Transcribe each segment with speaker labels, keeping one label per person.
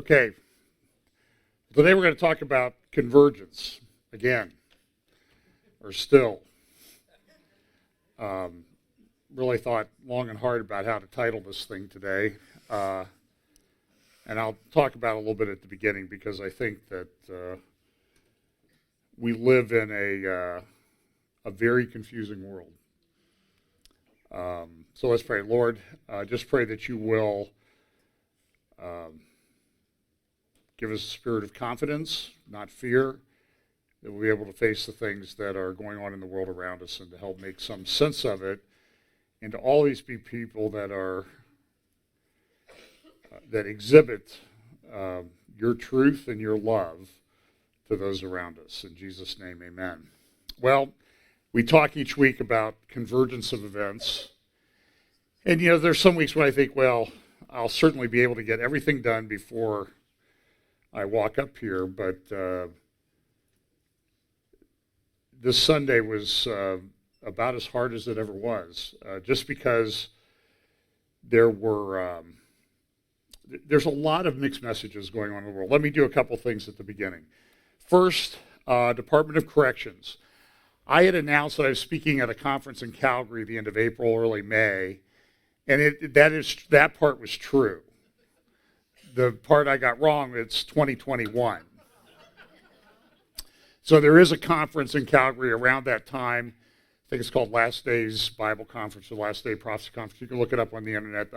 Speaker 1: Okay, today we're going to talk about convergence again, or still. Really thought long and hard about how to title this thing today, and I'll talk about it a little bit at the beginning because I think that we live in a very confusing world. So let's pray. Lord, just pray that you will give us a spirit of confidence, not fear, that we'll be able to face the things that are going on in the world around us and to help make some sense of it, and to always be people that are that exhibit your truth and your love to those around us. In Jesus' name, amen. Well, we talk each week about convergence of events. And, there's some weeks when I think, well, I'll certainly be able to get everything done before I walk up here. But this Sunday was about as hard as it ever was, just because there's a lot of mixed messages going on in the world. Let me do a couple things at the beginning. First, Department of Corrections. I had announced that I was speaking at a conference in Calgary the end of April, early May, and that part was true. The part I got wrong, it's 2021. So there is a conference in Calgary around that time. I think it's called Last Days Bible Conference or Last Day Prophecy Conference. You can look it up on the internet.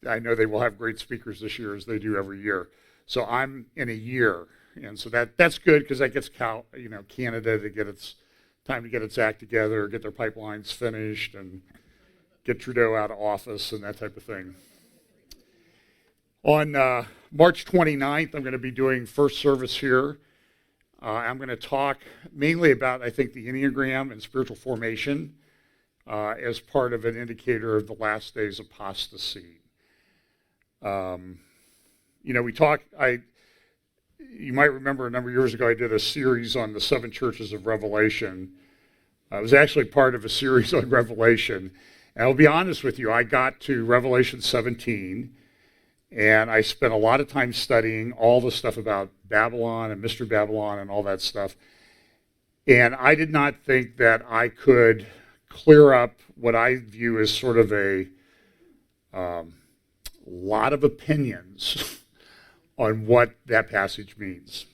Speaker 1: I know they will have great speakers this year, as they do every year. So I'm in a year, and so that's good because that gets Canada to get its time to get its act together, get their pipelines finished, and get Trudeau out of office and that type of thing. On March 29th, I'm going to be doing first service here. I'm going to talk mainly about, I think, the Enneagram and spiritual formation as part of an indicator of the last days apostasy. You might remember a number of years ago I did a series on the 7 churches of Revelation. I was actually part of a series on Revelation. And I'll be honest with you, I got to Revelation 17, and I spent a lot of time studying all the stuff about Babylon and Mystery Babylon and all that stuff. And I did not think that I could clear up what I view as sort of a lot of opinions on what that passage means.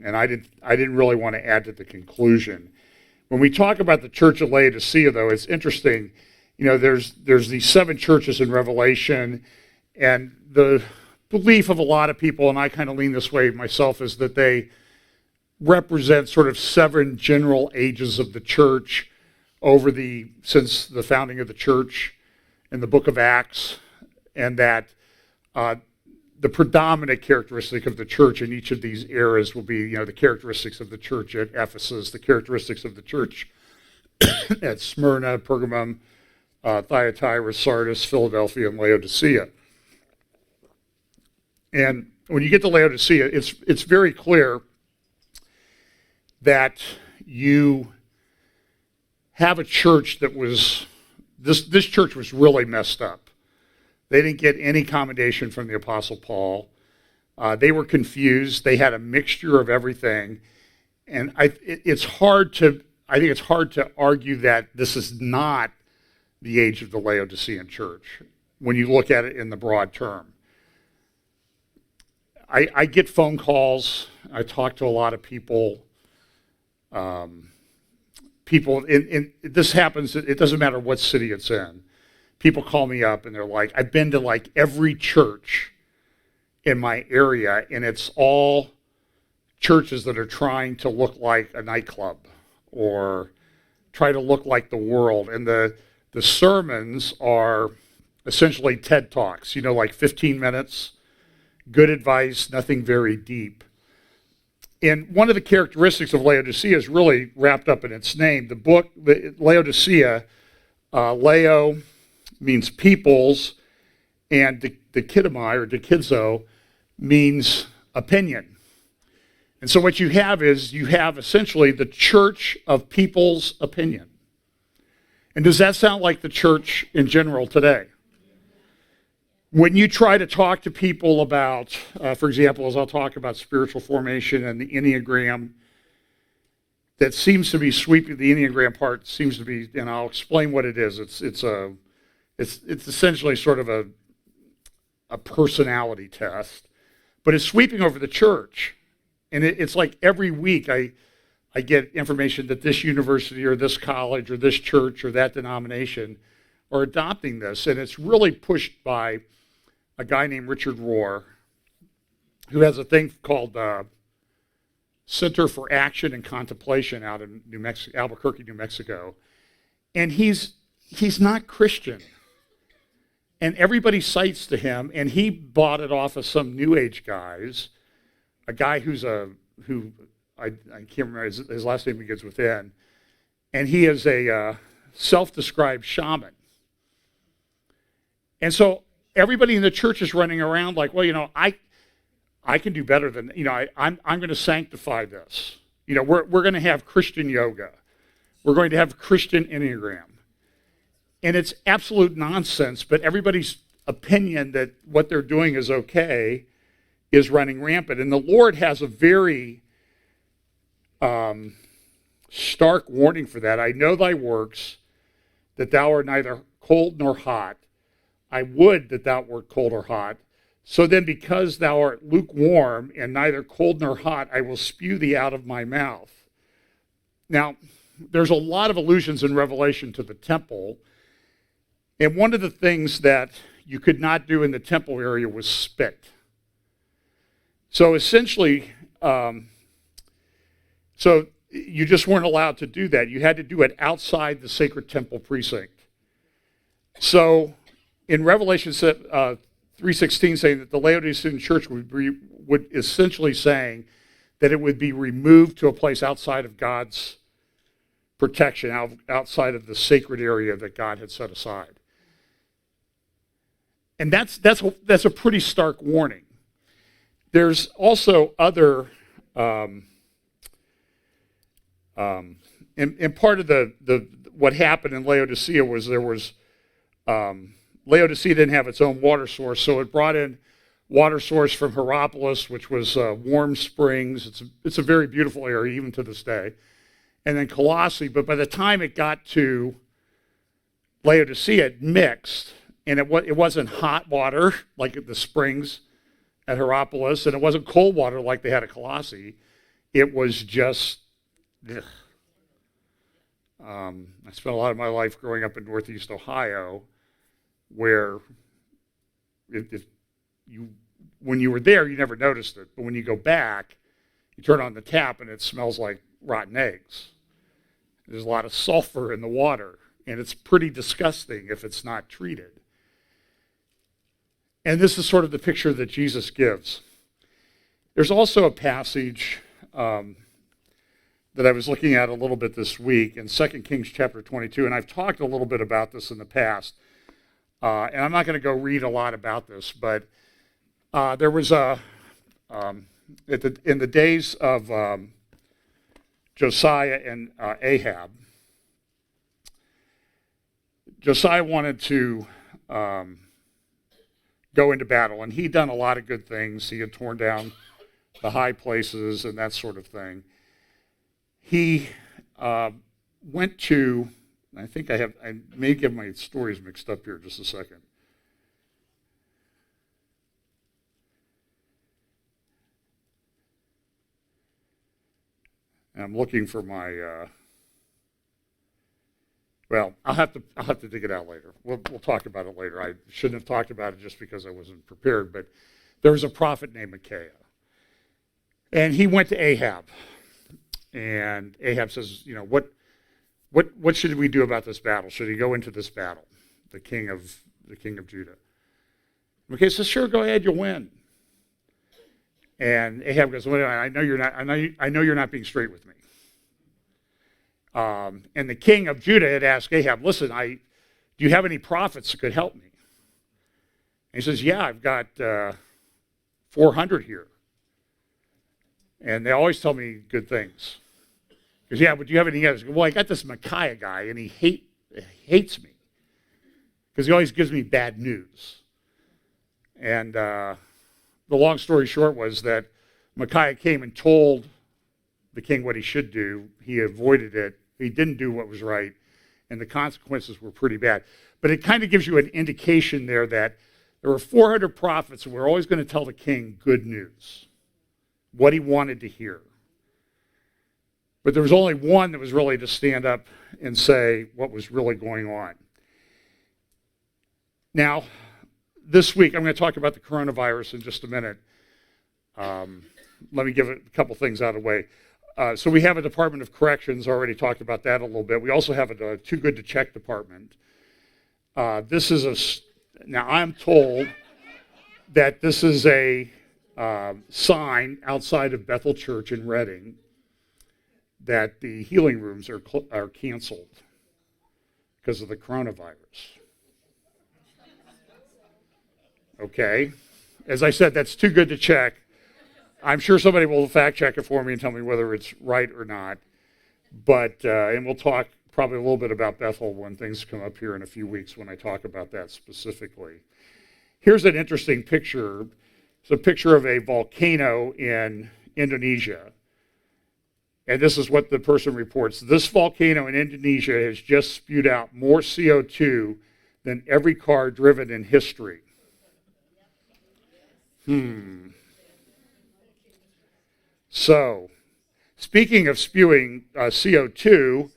Speaker 1: And I didn't really want to add to the conclusion. When we talk about the church of Laodicea, though, it's interesting. There's these 7 churches in Revelation, and the belief of a lot of people, and I kind of lean this way myself, is that they represent sort of 7 general ages of the church since the founding of the church in the book of Acts, and that the predominant characteristic of the church in each of these eras will be, the characteristics of the church at Ephesus, the characteristics of the church at Smyrna, Pergamum, Thyatira, Sardis, Philadelphia, and Laodicea. And when you get to Laodicea, it's very clear that you have a church that was, this church was really messed up. They didn't get any commendation from the Apostle Paul. They were confused. They had a mixture of everything. And I think it's hard to argue that this is not the age of the Laodicean church when you look at it in the broad term. I get phone calls. I talk to a lot of people. This happens, it doesn't matter what city it's in. People call me up and they're like, I've been to like every church in my area, and it's all churches that are trying to look like a nightclub or try to look like the world. And the sermons are essentially TED Talks, like 15 minutes, good advice, nothing very deep. And one of the characteristics of Laodicea is really wrapped up in its name. The book, Laodicea, Lao means peoples, and dikidomai or dikidzo means opinion. And so what you have essentially the church of people's opinion. And does that sound like the church in general today? When you try to talk to people about, for example, as I'll talk about spiritual formation and the Enneagram, that seems to be sweeping, the Enneagram part seems to be, and I'll explain what it is. It's essentially sort of a personality test, but it's sweeping over the church. And it's like every week I get information that this university or this college or this church or that denomination are adopting this. And it's really pushed by a guy named Richard Rohr, who has a thing called Center for Action and Contemplation out in Albuquerque, New Mexico. And he's not Christian. And everybody cites to him, and he bought it off of some New Age guys, a guy who I can't remember, his last name begins with N, and he is a self-described shaman. And so everybody in the church is running around like, well, I can do better than, I'm going to sanctify this. We're going to have Christian yoga. We're going to have Christian Enneagram. And it's absolute nonsense, but everybody's opinion that what they're doing is okay is running rampant. And the Lord has a very stark warning for that. I know thy works, that thou art neither cold nor hot. I would that thou wert cold or hot. So then, because thou art lukewarm and neither cold nor hot, I will spew thee out of my mouth. Now, there's a lot of allusions in Revelation to the temple. And one of the things that you could not do in the temple area was spit. So essentially, so you just weren't allowed to do that. You had to do it outside the sacred temple precinct. So in Revelation 3:16, saying that the Laodicean church would essentially saying that it would be removed to a place outside of God's protection, outside of the sacred area that God had set aside. And that's a pretty stark warning. There's also other, and part of the what happened in Laodicea was Laodicea didn't have its own water source, so it brought in water source from Hierapolis, which was warm springs. It's a very beautiful area even to this day. And then Colossae, but by the time it got to Laodicea, it mixed. And it wasn't hot water like at the springs at Hierapolis, and it wasn't cold water like they had at Colossae. It was just, I spent a lot of my life growing up in Northeast Ohio, where when you were there, you never noticed it. But when you go back, you turn on the tap, and it smells like rotten eggs. There's a lot of sulfur in the water, and it's pretty disgusting if it's not treated. And this is sort of the picture that Jesus gives. There's also a passage that I was looking at a little bit this week in 2 Kings chapter 22, and I've talked a little bit about this in the past. And I'm not going to go read a lot about this, but there was in the days of Josiah and Ahab, Josiah wanted to go into battle, and he'd done a lot of good things. He had torn down the high places and that sort of thing. He went to, I may get my stories mixed up here just a second. And I'm looking for my, well, I'll have to dig it out later. We'll talk about it later. I shouldn't have talked about it just because I wasn't prepared, but there was a prophet named Micaiah. And he went to Ahab. And Ahab says, what should we do about this battle? Should he go into this battle? The king of Judah. Micaiah says, sure, go ahead, you'll win. And Ahab goes, well, I know you're not being straight with me. And the king of Judah had asked Ahab, listen, do you have any prophets that could help me? And he says, yeah, I've got 400 here. And they always tell me good things. Because, yeah, but do you have any others? Well, I got this Micaiah guy, and he hates me. Because he always gives me bad news. And the long story short was that Micaiah came and told the king what he should do. He avoided it. He didn't do what was right, and the consequences were pretty bad. But it kind of gives you an indication there that there were 400 prophets who were always going to tell the king good news, what he wanted to hear. But there was only one that was really to stand up and say what was really going on. Now, this week, I'm going to talk about the coronavirus in just a minute. Let me give a couple things out of the way. So we have a Department of Corrections, already talked about that a little bit. We also have a Too Good to Check department. Now I'm told that this is a sign outside of Bethel Church in Reading that the healing rooms are canceled because of the coronavirus. Okay. As I said, that's too good to check. I'm sure somebody will fact check it for me and tell me whether it's right or not. But, and we'll talk probably a little bit about Bethel when things come up here in a few weeks when I talk about that specifically. Here's an interesting picture. It's a picture of a volcano in Indonesia. And this is what the person reports. This volcano in Indonesia has just spewed out more CO2 than every car driven in history. So, speaking of spewing CO2,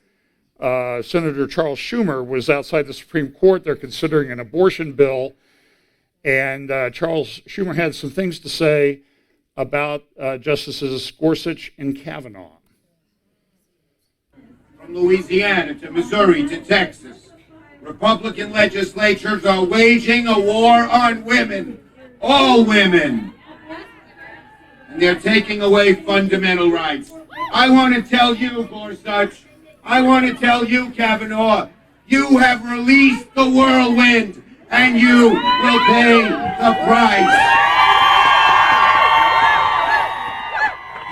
Speaker 1: Senator Charles Schumer was outside the Supreme Court. They're considering an abortion bill. And Charles Schumer had some things to say about Justices Gorsuch and Kavanaugh.
Speaker 2: From Louisiana to Missouri to Texas, Republican legislatures are waging a war on women, all women. And they're taking away fundamental rights. I want to tell you, Gorsuch, I want to tell you, Kavanaugh, you have released the whirlwind, and you will pay the price.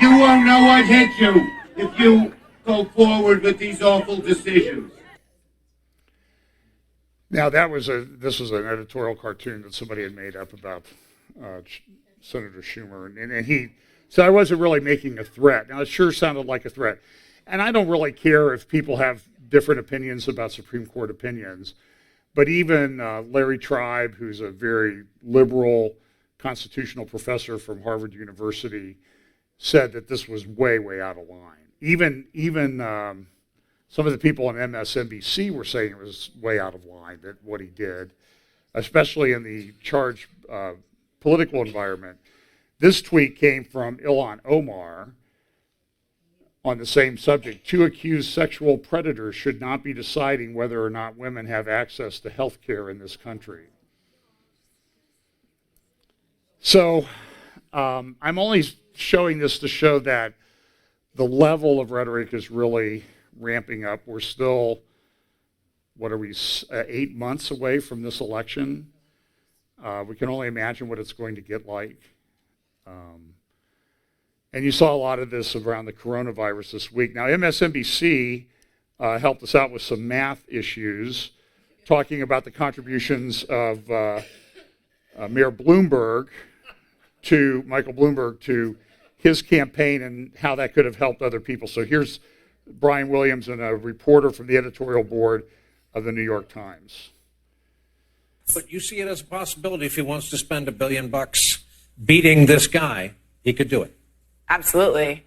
Speaker 2: You won't know what hit you if you go forward with these awful decisions.
Speaker 1: Now this was an editorial cartoon that somebody had made up about Senator Schumer, and he said I wasn't really making a threat. Now it sure sounded like a threat, and I don't really care if people have different opinions about Supreme Court opinions, but even Larry Tribe, who's a very liberal constitutional professor from Harvard University, said that this was way, way out of line. Even some of the people on MSNBC were saying it was way out of line, that what he did, especially in the charged political environment. This tweet came from Ilhan Omar on the same subject. Two accused sexual predators should not be deciding whether or not women have access to health care in this country. So I'm only showing this to show that the level of rhetoric is really ramping up. We're still, 8 months away from this election? We can only imagine what it's going to get like. And you saw a lot of this around the coronavirus this week. Now, MSNBC helped us out with some math issues, talking about the contributions of Mayor Bloomberg Michael Bloomberg to his campaign and how that could have helped other people. So here's Brian Williams and a reporter from the editorial board of the New York Times.
Speaker 3: But you see it as a possibility if he wants to spend $1 billion beating this guy, he could do it.
Speaker 4: Absolutely.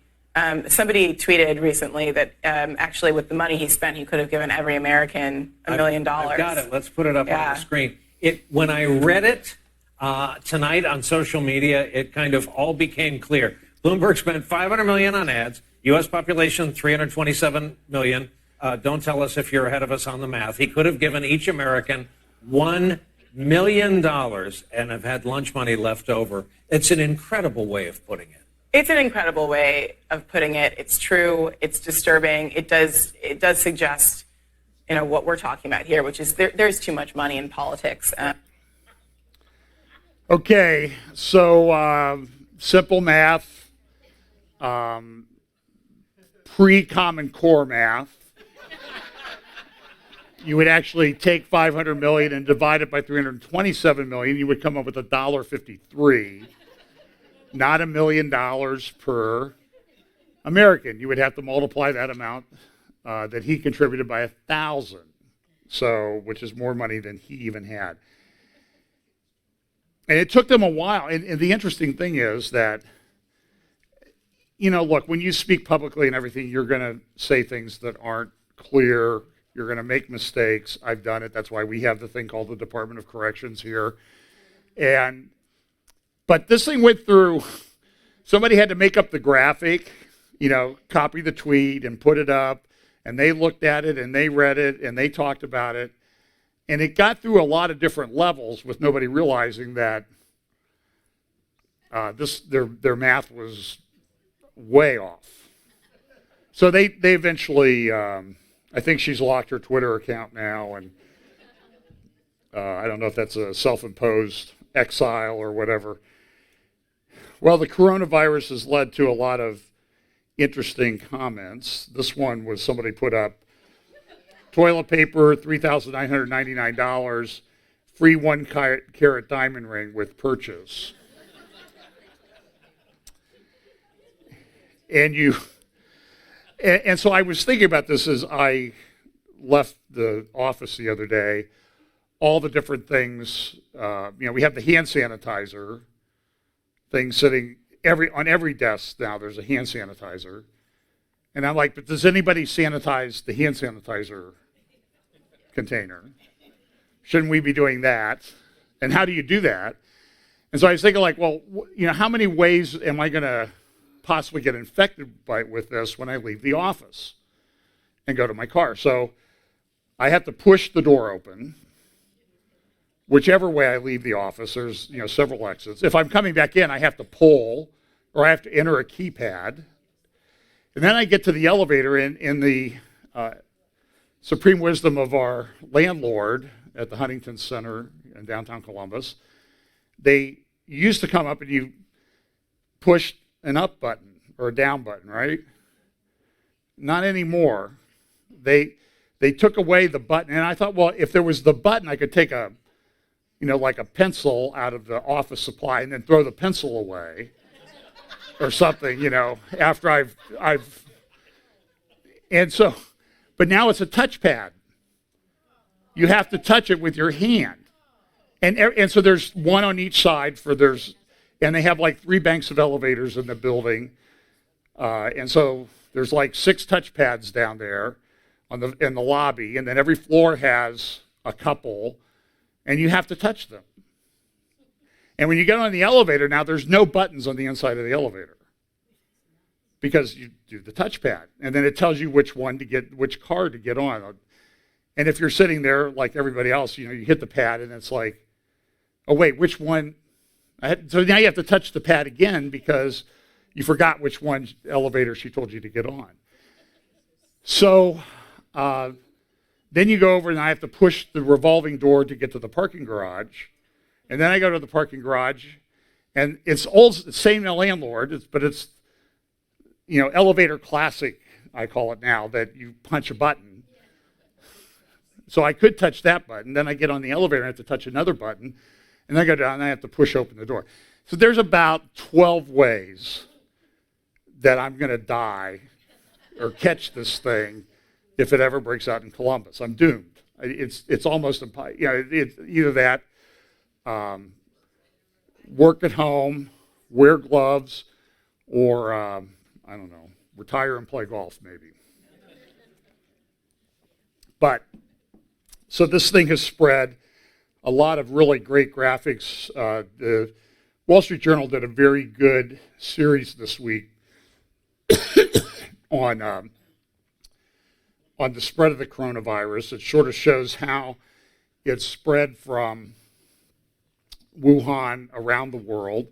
Speaker 4: Somebody tweeted recently that actually with the money he spent, he could have given every American $1 million.
Speaker 3: I've got it. Let's put it up on the screen. When I read it tonight on social media, it kind of all became clear. Bloomberg spent $500 million on ads. U.S. population 327 million. Don't tell us if you're ahead of us on the math. He could have given each American $1 million and have had lunch money left over. It's an incredible way of putting it.
Speaker 4: It's an incredible way of putting it. It's true. It's disturbing. It does suggest, what we're talking about here, which is there's too much money in politics.
Speaker 1: Okay, so simple math, pre-Common Core math. you would actually take 500 million and divide it by 327 million, you would come up with $1.53, not $1 million per American. You would have to multiply that amount that he contributed by 1,000, so which is more money than he even had. And it took them a while. And the interesting thing is that, look, when you speak publicly and everything, you're going to say things that aren't clear. You're going to make mistakes. I've done it. That's why we have the thing called the Department of Corrections here. But this thing went through, somebody had to make up the graphic, copy the tweet and put it up. And they looked at it and they read it and they talked about it. And it got through a lot of different levels with nobody realizing that their math was way off. So they eventually, I think she's locked her Twitter account now, and I don't know if that's a self-imposed exile or whatever. Well, the coronavirus has led to a lot of interesting comments. This one was somebody put up, toilet paper, $3,999, free 1 carat diamond ring with purchase. And so I was thinking about this as I left the office the other day, all the different things, we have the hand sanitizer thing sitting on every desk now, there's a hand sanitizer. And I'm like, but does anybody sanitize the hand sanitizer container? Shouldn't we be doing that? And how do you do that? And so I was thinking like, well, how many ways am I going to possibly get infected with this when I leave the office and go to my car? So I have to push the door open. Whichever way I leave the office, there's several exits. If I'm coming back in, I have to pull or I have to enter a keypad. And then I get to the elevator in the supreme wisdom of our landlord at the Huntington Center in downtown Columbus. They used to come up and you push an up button or a down button, right? Not anymore. They took away the button, and I thought, well, if there was the button, I could take a pencil out of the office supply and then throw the pencil away or something, after I've and so, but now it's a touchpad. You have to touch it with your hand. And so there's one on each side and they have like 3 banks of elevators in the building. And so there's like 6 touchpads down there in the lobby, and then every floor has a couple, and you have to touch them. And when you get on the elevator now, there's no buttons on the inside of the elevator because you do the touchpad, and then it tells you which car to get on. And if you're sitting there like everybody else, you hit the pad, and it's like, oh wait, which one? So now you have to touch the pad again because you forgot which one elevator she told you to get on. So then you go over and I have to push the revolving door to get to the parking garage. And then I go to the parking garage, and it's same landlord, but it's elevator classic, I call it now, that you punch a button. So I could touch that button, then I get on the elevator and I have to touch another button, and then I go down and I have to push open the door. So there's about 12 ways that I'm going to die or catch this thing if it ever breaks out in Columbus. I'm doomed. It's almost impossible. It's either that, work at home, wear gloves, or I don't know, retire and play golf maybe. But so this thing has spread. A lot of really great graphics. The Wall Street Journal did a very good series this week on the spread of the coronavirus. It sort of shows how it's spread from Wuhan around the world.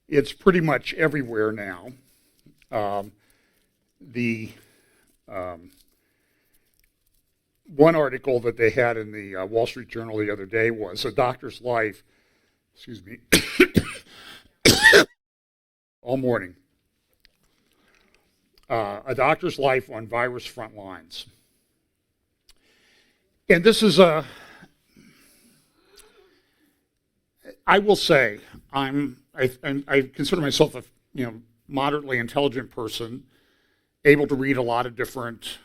Speaker 1: It's pretty much everywhere now. One article that they had in the Wall Street Journal the other day was a doctor's life, all morning. A doctor's life on virus front lines. And this is I will say, I consider myself a moderately intelligent person, able to read a lot of different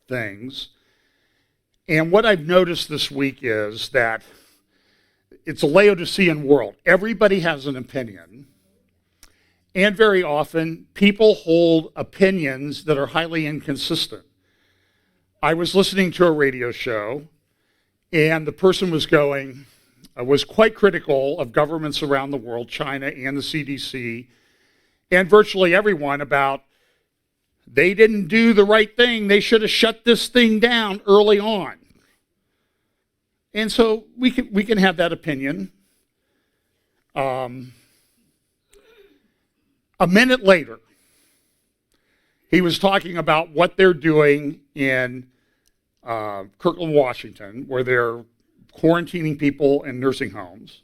Speaker 1: things. And what I've noticed this week is that it's a Laodicean world. Everybody has an opinion. And very often, people hold opinions that are highly inconsistent. I was listening to a radio show, and the person was quite critical of governments around the world, China and the CDC, and virtually everyone about they didn't do the right thing. They should have shut this thing down early on. And so we can have that opinion. A minute later, he was talking about what they're doing in Kirkland, Washington, where they're quarantining people in nursing homes.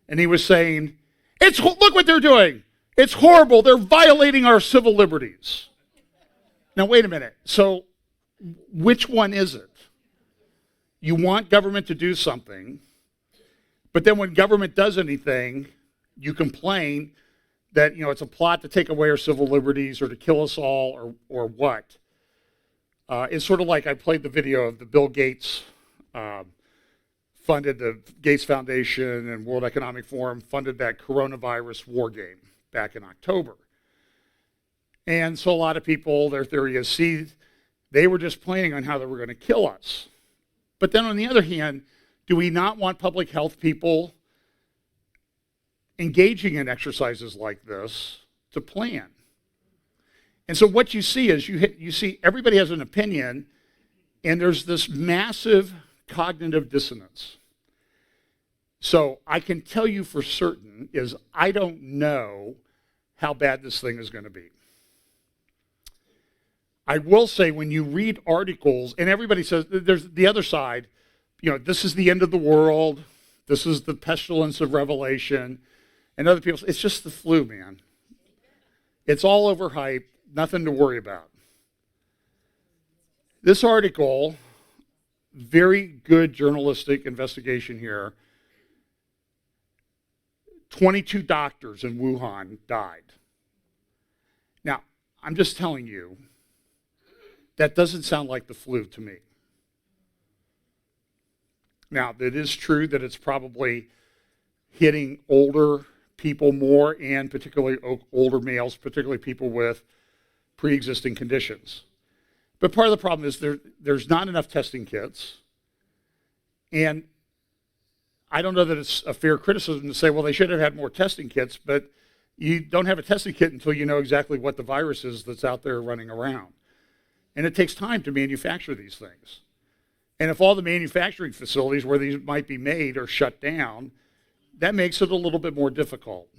Speaker 1: And he was saying, look what they're doing. It's horrible. They're violating our civil liberties. Now, wait a minute. So which one is it? You want government to do something, but then when government does anything, you complain that it's a plot to take away our civil liberties or to kill us all or what. It's sort of like I played the video of the Bill Gates funded the Gates Foundation and World Economic Forum funded that coronavirus war game back in October. And so a lot of people, their theory is, they were just planning on how they were going to kill us. But then on the other hand, do we not want public health people engaging in exercises like this to plan? And so what you see is you see everybody has an opinion, and there's this massive cognitive dissonance. So I can tell you for certain is I don't know how bad this thing is going to be. I will say when you read articles, and everybody says there's the other side, this is the end of the world, this is the pestilence of Revelation, and other people say, it's just the flu, man. It's all overhyped, nothing to worry about. This article, very good journalistic investigation here, 22 doctors in Wuhan died. Now, I'm just telling you, that doesn't sound like the flu to me. Now, it is true that it's probably hitting older people more, and particularly older males, particularly people with pre-existing conditions. But part of the problem is there's not enough testing kits. And I don't know that it's a fair criticism to say, well, they should have had more testing kits, but you don't have a testing kit until you know exactly what the virus is that's out there running around. And it takes time to manufacture these things. And if all the manufacturing facilities where these might be made are shut down, that makes it a little bit more difficult.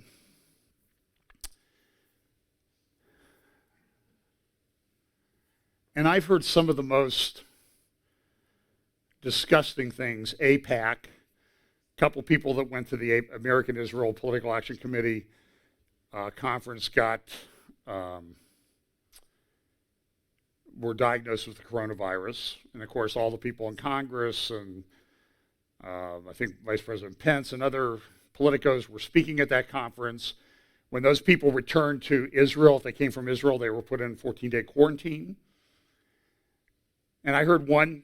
Speaker 1: And I've heard some of the most disgusting things. APAC, a couple people that went to the American Israel Political Action Committee conference were diagnosed with the coronavirus. And of course, all the people in Congress and I think Vice President Pence and other politicos were speaking at that conference. When those people returned to Israel, if they came from Israel, they were put in 14-day quarantine. And I heard one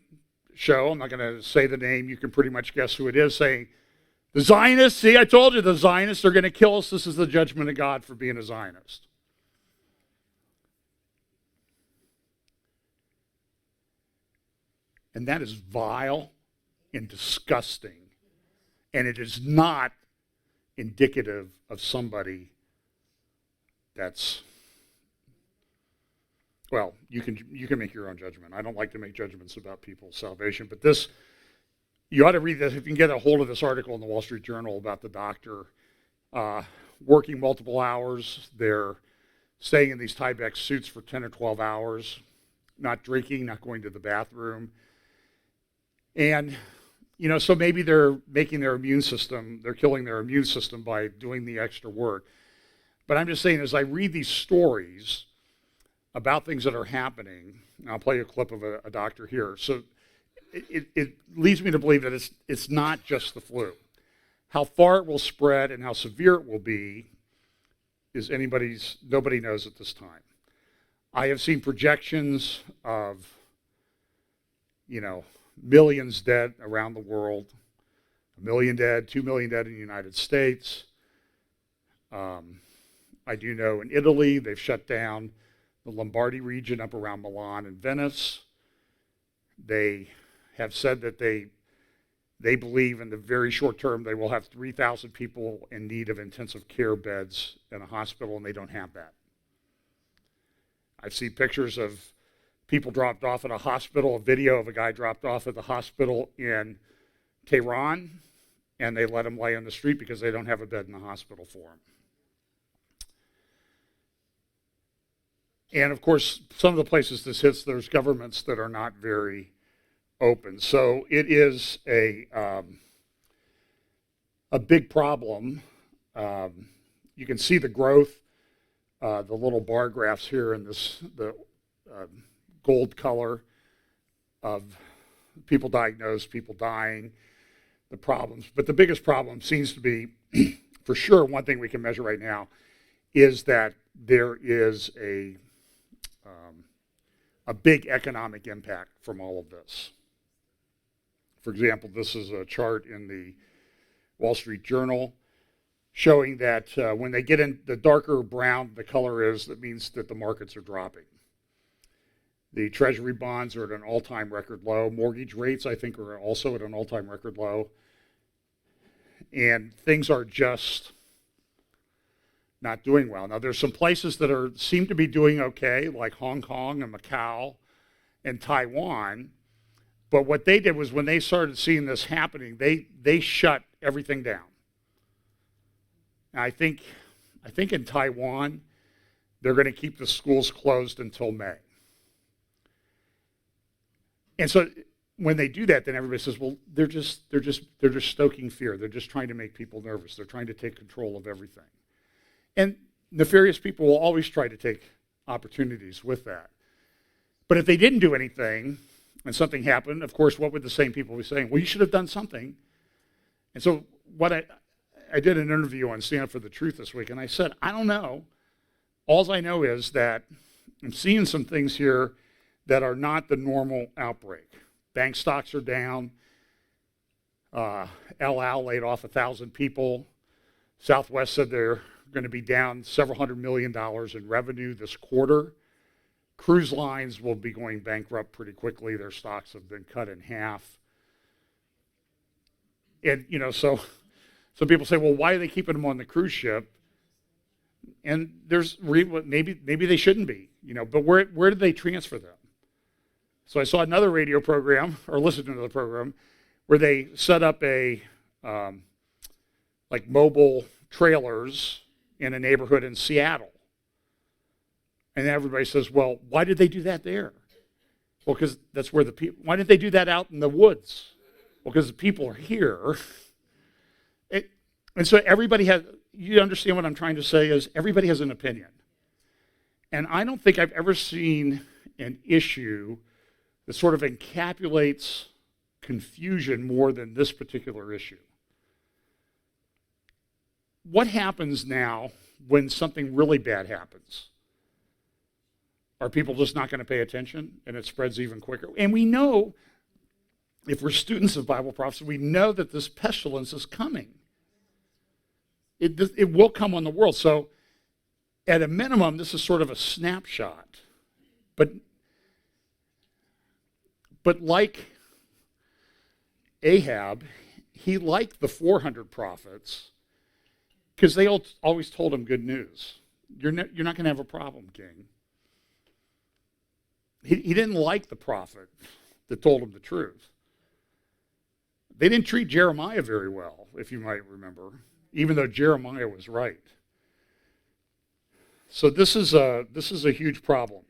Speaker 1: show, I'm not going to say the name, you can pretty much guess who it is, saying, the Zionists, see, I told you the Zionists are going to kill us. This is the judgment of God for being a Zionist. And that is vile and disgusting. And it is not indicative of somebody that's, well, you can make your own judgment. I don't like to make judgments about people's salvation, but this, you ought to read this. If you can get a hold of this article in the Wall Street Journal about the doctor working multiple hours. They're staying in these Tyvek suits for 10 or 12 hours, not drinking, not going to the bathroom. And, so maybe they're making their immune system, they're killing their immune system by doing the extra work. But I'm just saying, as I read these stories about things that are happening, and I'll play you a clip of a doctor here. So it leads me to believe that it's not just the flu. How far it will spread and how severe it will be is nobody knows at this time. I have seen projections of, millions dead around the world, 1 million dead, 2 million dead in the United States. I do know in Italy, they've shut down the Lombardy region up around Milan and Venice. They have said that they believe in the very short term they will have 3,000 people in need of intensive care beds in a hospital, and they don't have that. I've seen pictures of people dropped off at a hospital, a video of a guy dropped off at the hospital in Tehran, and they let him lay on the street because they don't have a bed in the hospital for him. And of course, some of the places this hits, there's governments that are not very open. So it is a big problem. You can see the growth, the little bar graphs here in the gold color of people diagnosed, people dying, the problems. But the biggest problem seems to be, for sure, one thing we can measure right now is that there is a big economic impact from all of this. For example, this is a chart in the Wall Street Journal showing that when they get in the darker brown the color is, that means that the markets are dropping. The Treasury bonds are at an all-time record low. Mortgage rates, I think, are also at an all-time record low. And things are just not doing well. Now, there's some places that seem to be doing okay, like Hong Kong and Macau and Taiwan. But what they did was when they started seeing this happening, they shut everything down. And I think in Taiwan, they're going to keep the schools closed until May. And so when they do that, then everybody says, well, they're just stoking fear. They're just trying to make people nervous. They're trying to take control of everything. And nefarious people will always try to take opportunities with that. But if they didn't do anything and something happened, of course, what would the same people be saying? Well, you should have done something. And so what I did an interview on Stand Up for the Truth this week, and I said, I don't know. All I know is that I'm seeing some things here that are not the normal outbreak. Bank stocks are down. El Al laid off 1,000 people. Southwest said they're going to be down several $100 million in revenue this quarter. Cruise lines will be going bankrupt pretty quickly. Their stocks have been cut in half. And, so some people say, well, why are they keeping them on the cruise ship? And maybe they shouldn't be, but where did they transfer them? So I saw another radio program, or listened to another program, where they set up mobile trailers in a neighborhood in Seattle. And everybody says, well, why did they do that there? Well, because that's where the people, why didn't they do that out in the woods? Well, because the people are here. And so everybody has, you understand what I'm trying to say is everybody has an opinion. And I don't think I've ever seen an issue that sort of encapsulates confusion more than this particular issue. What happens now when something really bad happens? Are people just not going to pay attention and it spreads even quicker? And we know, if we're students of Bible prophecy, we know that this pestilence is coming. It will come on the world. So at a minimum, this is sort of a snapshot. But like Ahab, he liked the 400 prophets because they always told him good news. You're not going to have a problem, king. He didn't like the prophet that told him the truth. They didn't treat Jeremiah very well, if you might remember, even though Jeremiah was right. So this is a huge problem.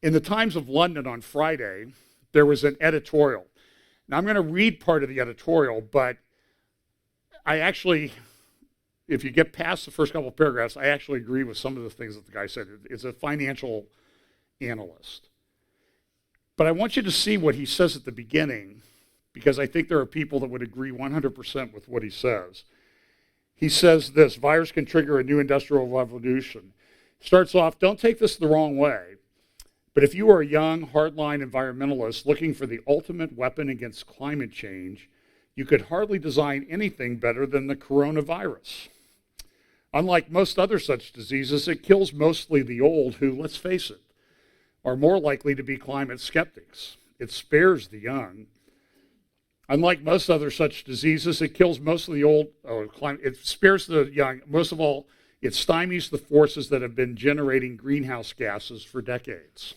Speaker 1: In the Times of London on Friday, there was an editorial. Now I'm going to read part of the editorial, but I actually, if you get past the first couple of paragraphs, I actually agree with some of the things that the guy said. It's a financial analyst. But I want you to see what he says at the beginning, because I think there are people that would agree 100% with what he says. He says this: virus can trigger a new industrial revolution. Starts off, don't take this the wrong way, but if you are a young, hardline environmentalist looking for the ultimate weapon against climate change, you could hardly design anything better than the coronavirus. Unlike most other such diseases, it kills mostly the old who, let's face it, are more likely to be climate skeptics. It spares the young. Unlike most other such diseases, it kills most of the old, it spares the young. Most of all, it stymies the forces that have been generating greenhouse gases for decades.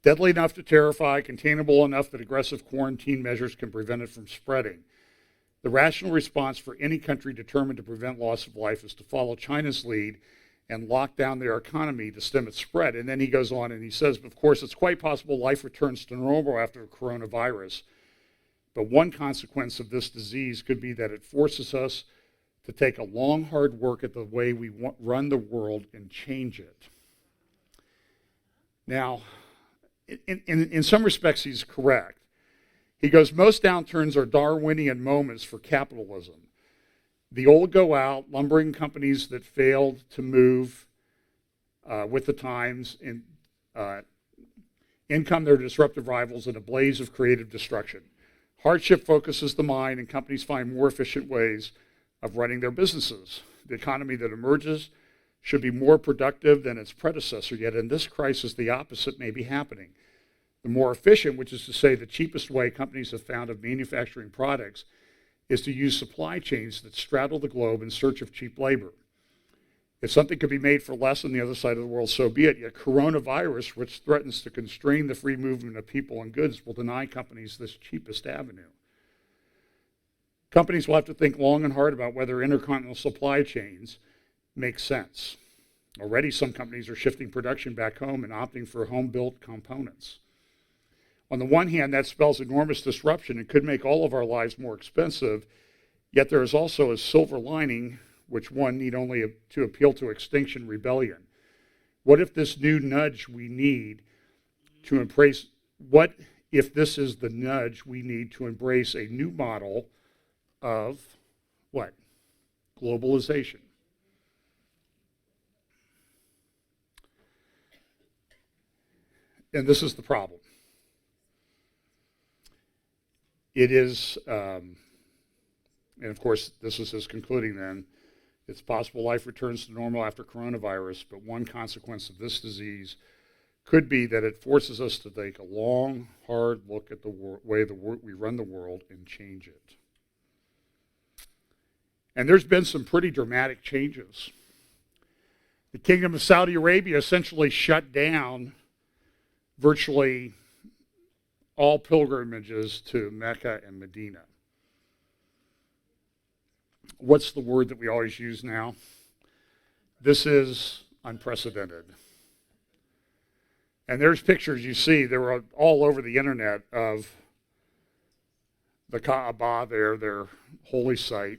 Speaker 1: Deadly enough to terrify, containable enough that aggressive quarantine measures can prevent it from spreading. The rational response for any country determined to prevent loss of life is to follow China's lead and lock down their economy to stem its spread. And then he goes on and he says, of course, it's quite possible life returns to normal after the coronavirus. But one consequence of this disease could be that it forces us to take a long, hard look at the way we run the world and change it. Now, in some respects, he's correct. He goes, most downturns are Darwinian moments for capitalism. The old go out, lumbering companies that failed to move with the times, and in come their disruptive rivals in a blaze of creative destruction. Hardship focuses the mind, and companies find more efficient ways of running their businesses. The economy that emerges should be more productive than its predecessor, yet in this crisis, the opposite may be happening. The more efficient, which is to say the cheapest way companies have found of manufacturing products, is to use supply chains that straddle the globe in search of cheap labor. If something could be made for less on the other side of the world, so be it. Yet coronavirus, which threatens to constrain the free movement of people and goods, will deny companies this cheapest avenue. Companies will have to think long and hard about whether intercontinental supply chains make sense. Already some companies are shifting production back home and opting for home-built components. On the one hand, that spells enormous disruption and could make all of our lives more expensive, yet there is also a silver lining, which one need only to appeal to extinction rebellion. What if this new nudge we need to embrace, what if this is the nudge we need to embrace a new model of what? Globalization. And this is the problem. It is, and of course, this is his concluding then, it's possible life returns to normal after coronavirus, but one consequence of this disease could be that it forces us to take a long, hard look at the way we run the world and change it. And there's been some pretty dramatic changes. The Kingdom of Saudi Arabia essentially shut down virtually all pilgrimages to Mecca and Medina. What's the word that we always use now? This is unprecedented. And there's pictures you see, they were all over the internet, of the Kaaba there, their holy site,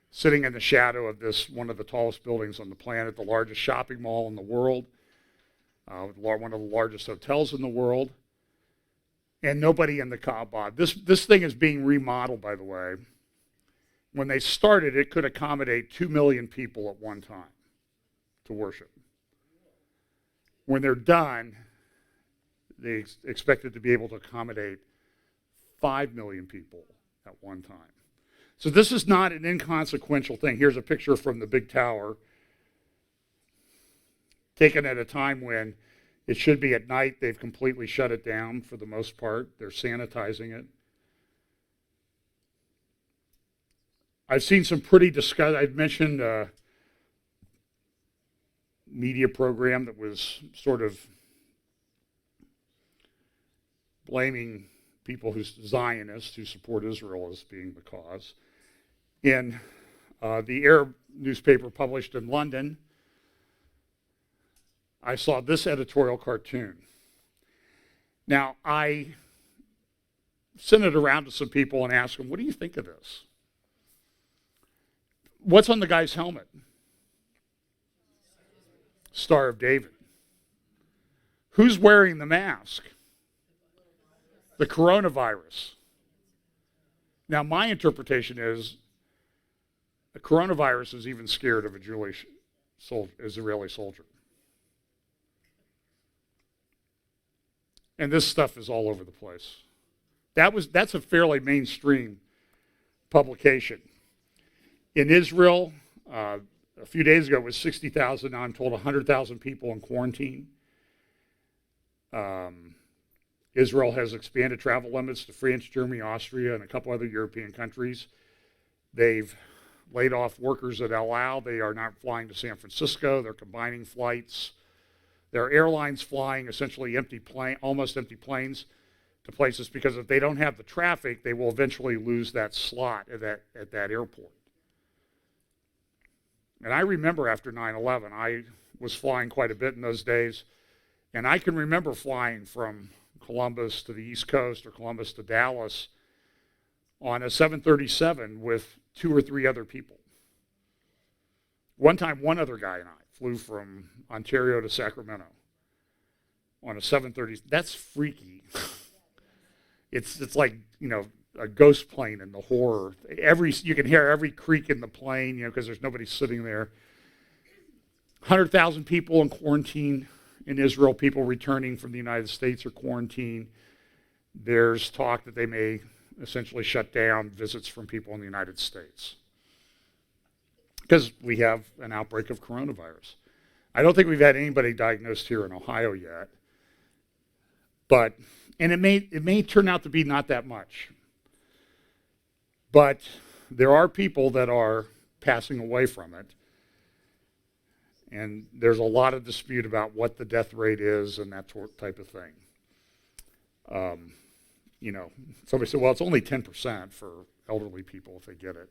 Speaker 1: sitting in the shadow of this, one of the tallest buildings on the planet, the largest shopping mall in the world, one of the largest hotels in the world, and nobody in the Kaaba. This thing is being remodeled, by the way. When they started, it could accommodate 2 million people at one time to worship. When they're done, they expect it to be able to accommodate 5 million people at one time. So this is not an inconsequential thing. Here's a picture from the big tower, taken at a time when it should be at night. They've completely shut it down for the most part. They're sanitizing it. I've seen some pretty disgusting, I've mentioned a media program that was sort of blaming people who's Zionists who support Israel as being the cause. In the Arab newspaper published in London, I saw this editorial cartoon. Now, I sent it around to some people and asked them, what do you think of this? What's on the guy's helmet? Star of David. Who's wearing the mask? The coronavirus. Now, my interpretation is the coronavirus is even scared of a Jewish Israeli soldier. And this stuff is all over the place. That's a fairly mainstream publication. In Israel, a few days ago, it was 60,000. Now I'm told 100,000 people in quarantine. Israel has expanded travel limits to France, Germany, Austria, and a couple other European countries. They've laid off workers at El Al. They are not flying to San Francisco. They're combining flights. There are airlines flying essentially almost empty planes to places because if they don't have the traffic, they will eventually lose that slot at that airport. And I remember after 9/11, I was flying quite a bit in those days, and I can remember flying from Columbus to the East Coast or Columbus to Dallas on a 737 with 2 or 3 other people. One time, one other guy and I flew from Ontario to Sacramento on a 730. That's freaky. It's like, a ghost plane in the horror. You can hear every creak in the plane, because there's nobody sitting there. 100,000 people in quarantine in Israel. People returning from the United States are quarantined. There's talk that they may essentially shut down visits from people in the United States because we have an outbreak of coronavirus. I don't think we've had anybody diagnosed here in Ohio yet, and it may turn out to be not that much. But there are people that are passing away from it. And there's a lot of dispute about what the death rate is and that type of thing. Somebody said, well, it's only 10% for elderly people if they get it.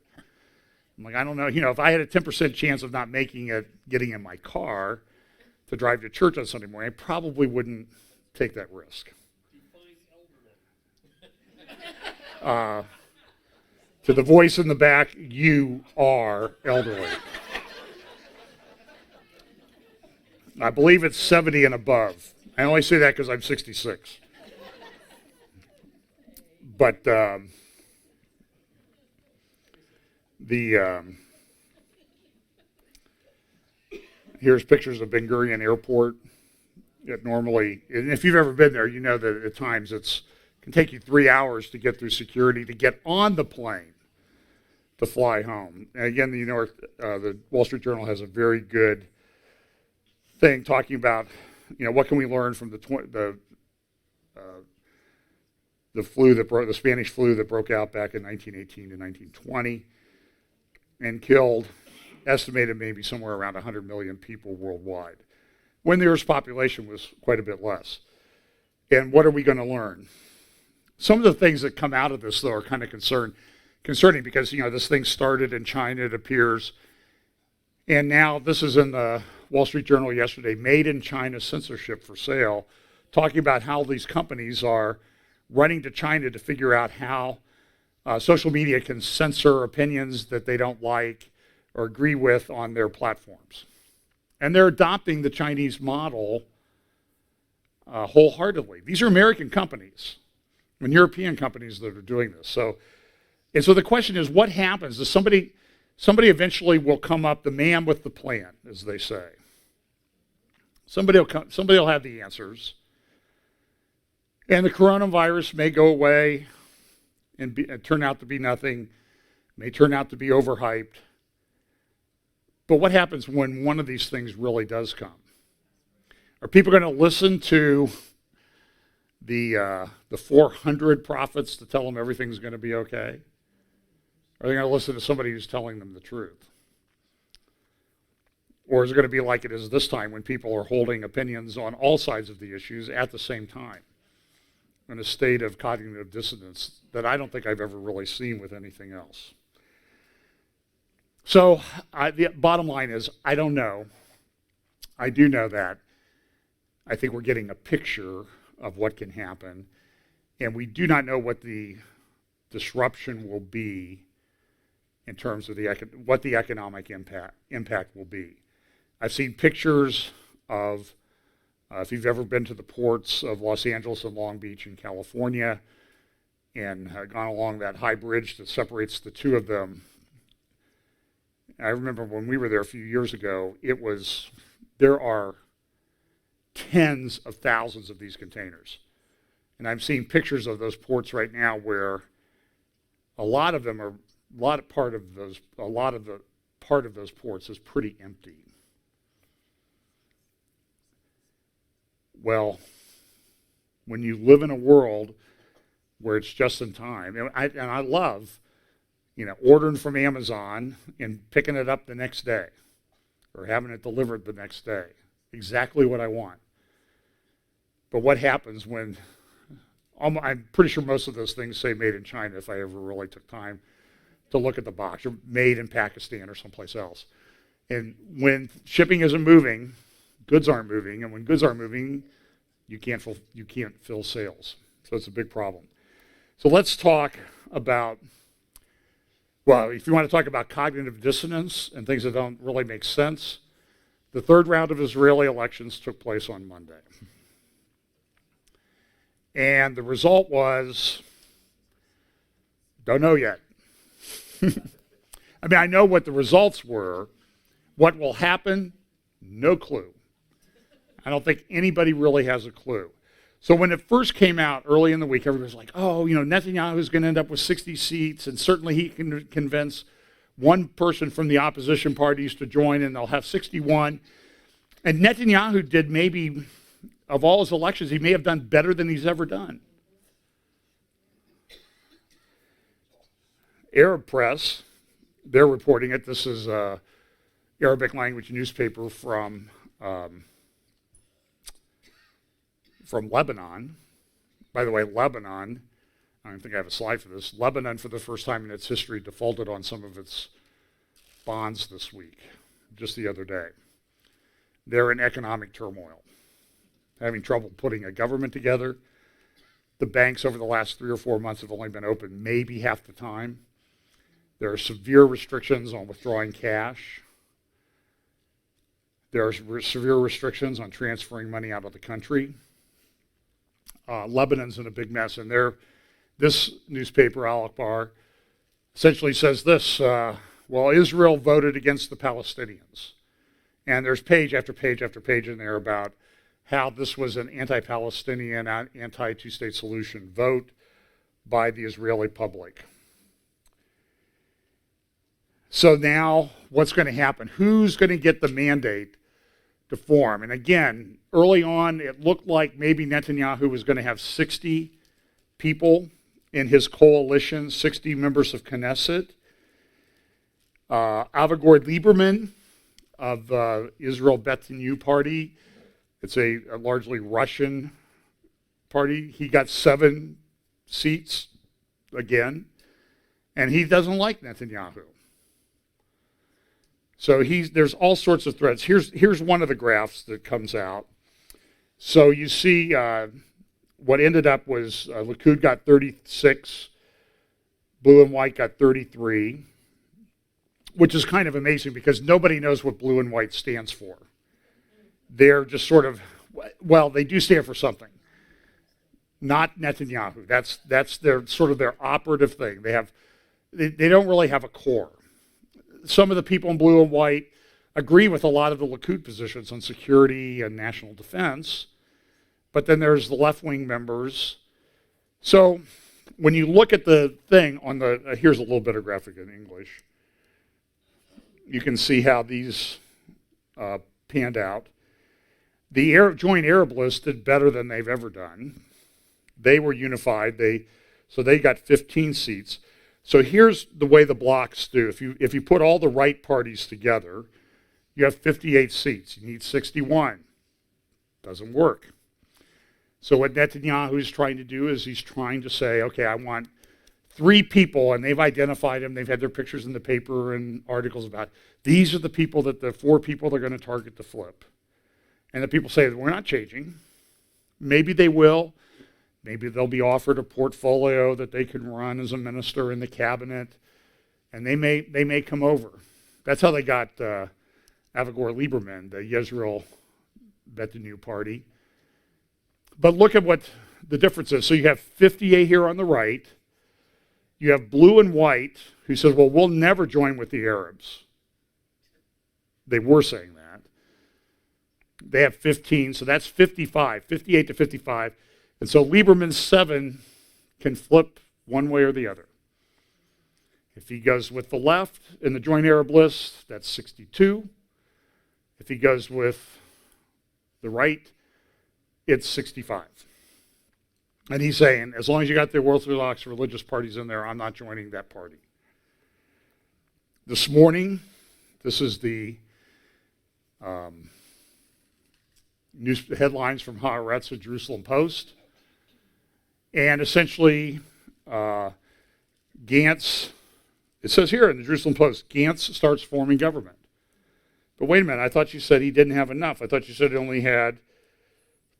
Speaker 1: I'm like, I don't know. If I had a 10% chance of not making it, getting in my car to drive to church on Sunday morning, I probably wouldn't take that risk. To the voice in the back, you are elderly. I believe it's 70 and above. I only say that because I'm 66. But here's pictures of Ben Gurion Airport. And if you've ever been there, you know that at times it can take you 3 hours to get through security to get on the plane to fly home. And again, the Wall Street Journal has a very good thing talking about, what can we learn from the Spanish flu that broke out back in 1918 to 1920 and killed, estimated maybe somewhere around 100 million people worldwide, when the Earth's population was quite a bit less. And what are we going to learn? Some of the things that come out of this, though, are kind of concerning because, this thing started in China, it appears, and now this is in the Wall Street Journal yesterday, Made in China Censorship for Sale, talking about how these companies are running to China to figure out how social media can censor opinions that they don't like or agree with on their platforms. And they're adopting the Chinese model wholeheartedly. These are American companies and European companies that are doing this. So the question is, what happens? Does somebody eventually will come up, the man with the plan, as they say. Somebody will have the answers. And the coronavirus may go away and turn out to be nothing, may turn out to be overhyped. But what happens when one of these things really does come? Are people going to listen to the 400 prophets to tell them everything's going to be okay? Or are they going to listen to somebody who's telling them the truth? Or is it going to be like it is this time when people are holding opinions on all sides of the issues at the same time in a state of cognitive dissonance that I don't think I've ever really seen with anything else? So the bottom line is, I don't know. I do know that I think we're getting a picture of what can happen, and we do not know what the disruption will be in terms of what the economic impact will be. I've seen pictures of If you've ever been to the ports of Los Angeles and Long Beach in California and gone along that high bridge that separates the two of them, I remember when we were there a few years ago, there are tens of thousands of these containers. And I'm seeing pictures of those ports right now where a lot of the part of those ports is pretty empty. Well, when you live in a world where it's just in time, and I love, ordering from Amazon and picking it up the next day or having it delivered the next day. Exactly what I want. But what happens when, I'm pretty sure most of those things say made in China if I ever really took time to look at the box, or made in Pakistan or someplace else. And when shipping isn't moving, goods aren't moving, and when goods aren't moving, you can't fill sales. So it's a big problem. So let's talk about, well, if you want to talk about cognitive dissonance and things that don't really make sense, the third round of Israeli elections took place on Monday. And the result was, don't know yet. I mean, I know what the results were. What will happen? No clue. I don't think anybody really has a clue. So when it first came out early in the week, everybody was like, oh, Netanyahu's going to end up with 60 seats, and certainly he can convince one person from the opposition parties to join, and they'll have 61. And Netanyahu did maybe, of all his elections, he may have done better than he's ever done. Arab press, they're reporting it. This is an Arabic language newspaper from Lebanon. By the way, Lebanon, I don't think I have a slide for this. Lebanon, for the first time in its history, defaulted on some of its bonds this week, just the other day. They're in economic turmoil, having trouble putting a government together. The banks over the last 3 or 4 months have only been open maybe half the time. There are severe restrictions on withdrawing cash. There are severe restrictions on transferring money out of the country. Lebanon's in a big mess, and this newspaper, Al Akhbar, essentially says this, well, Israel voted against the Palestinians. And there's page after page after page in there about how this was an anti-Palestinian, anti-two-state solution vote by the Israeli public. So now what's going to happen? Who's going to get the mandate to form? And again, early on, it looked like maybe Netanyahu was going to have 60 people in his coalition, 60 members of Knesset. Avigdor Lieberman of Israel Beteinu party, it's a largely Russian party. He got 7 seats again, and he doesn't like Netanyahu. So there's all sorts of threats. Here's one of the graphs that comes out. So you see what ended up was Likud got 36, Blue and White got 33, which is kind of amazing because nobody knows what Blue and White stands for. They're just sort of, well, they do stand for something. Not Netanyahu. That's their sort of their operative thing. They don't really have a core. Some of the people in Blue and White agree with a lot of the Likud positions on security and national defense, but then there's the left-wing members. So when you look at the thing on here's a little bit of graphic in English. You can see how these panned out. The Joint Arab List did better than they've ever done. They were unified. So they got 15 seats. So here's the way the blocks do. If you put all the right parties together, you have 58 seats. You need 61. Doesn't work. So what Netanyahu is trying to do is he's trying to say, okay, I want 3 people, and they've identified them. They've had their pictures in the paper and articles about these are the people the 4 people they're going to target to flip. And the people say, we're not changing. Maybe they will. Maybe they'll be offered a portfolio that they can run as a minister in the cabinet, and they may come over. That's how they got Avigdor Lieberman, the Yisrael Beteinu party. But look at what the difference is. So you have 50A here on the right. You have blue and white, who says, well, we'll never join with the Arabs. They were saying that. They have 15, so that's 55, 58 to 55. And so Lieberman's 7 can flip one way or the other. If he goes with the left in the joint Arab list, that's 62. If he goes with the right, it's 65. And he's saying, as long as you got the Orthodox religious parties in there, I'm not joining that party. This morning, this is the news headlines from Haaretz, Jerusalem Post. And essentially, Gantz, it says here in the Jerusalem Post, Gantz starts forming government. But wait a minute, I thought you said he didn't have enough. I thought you said he only had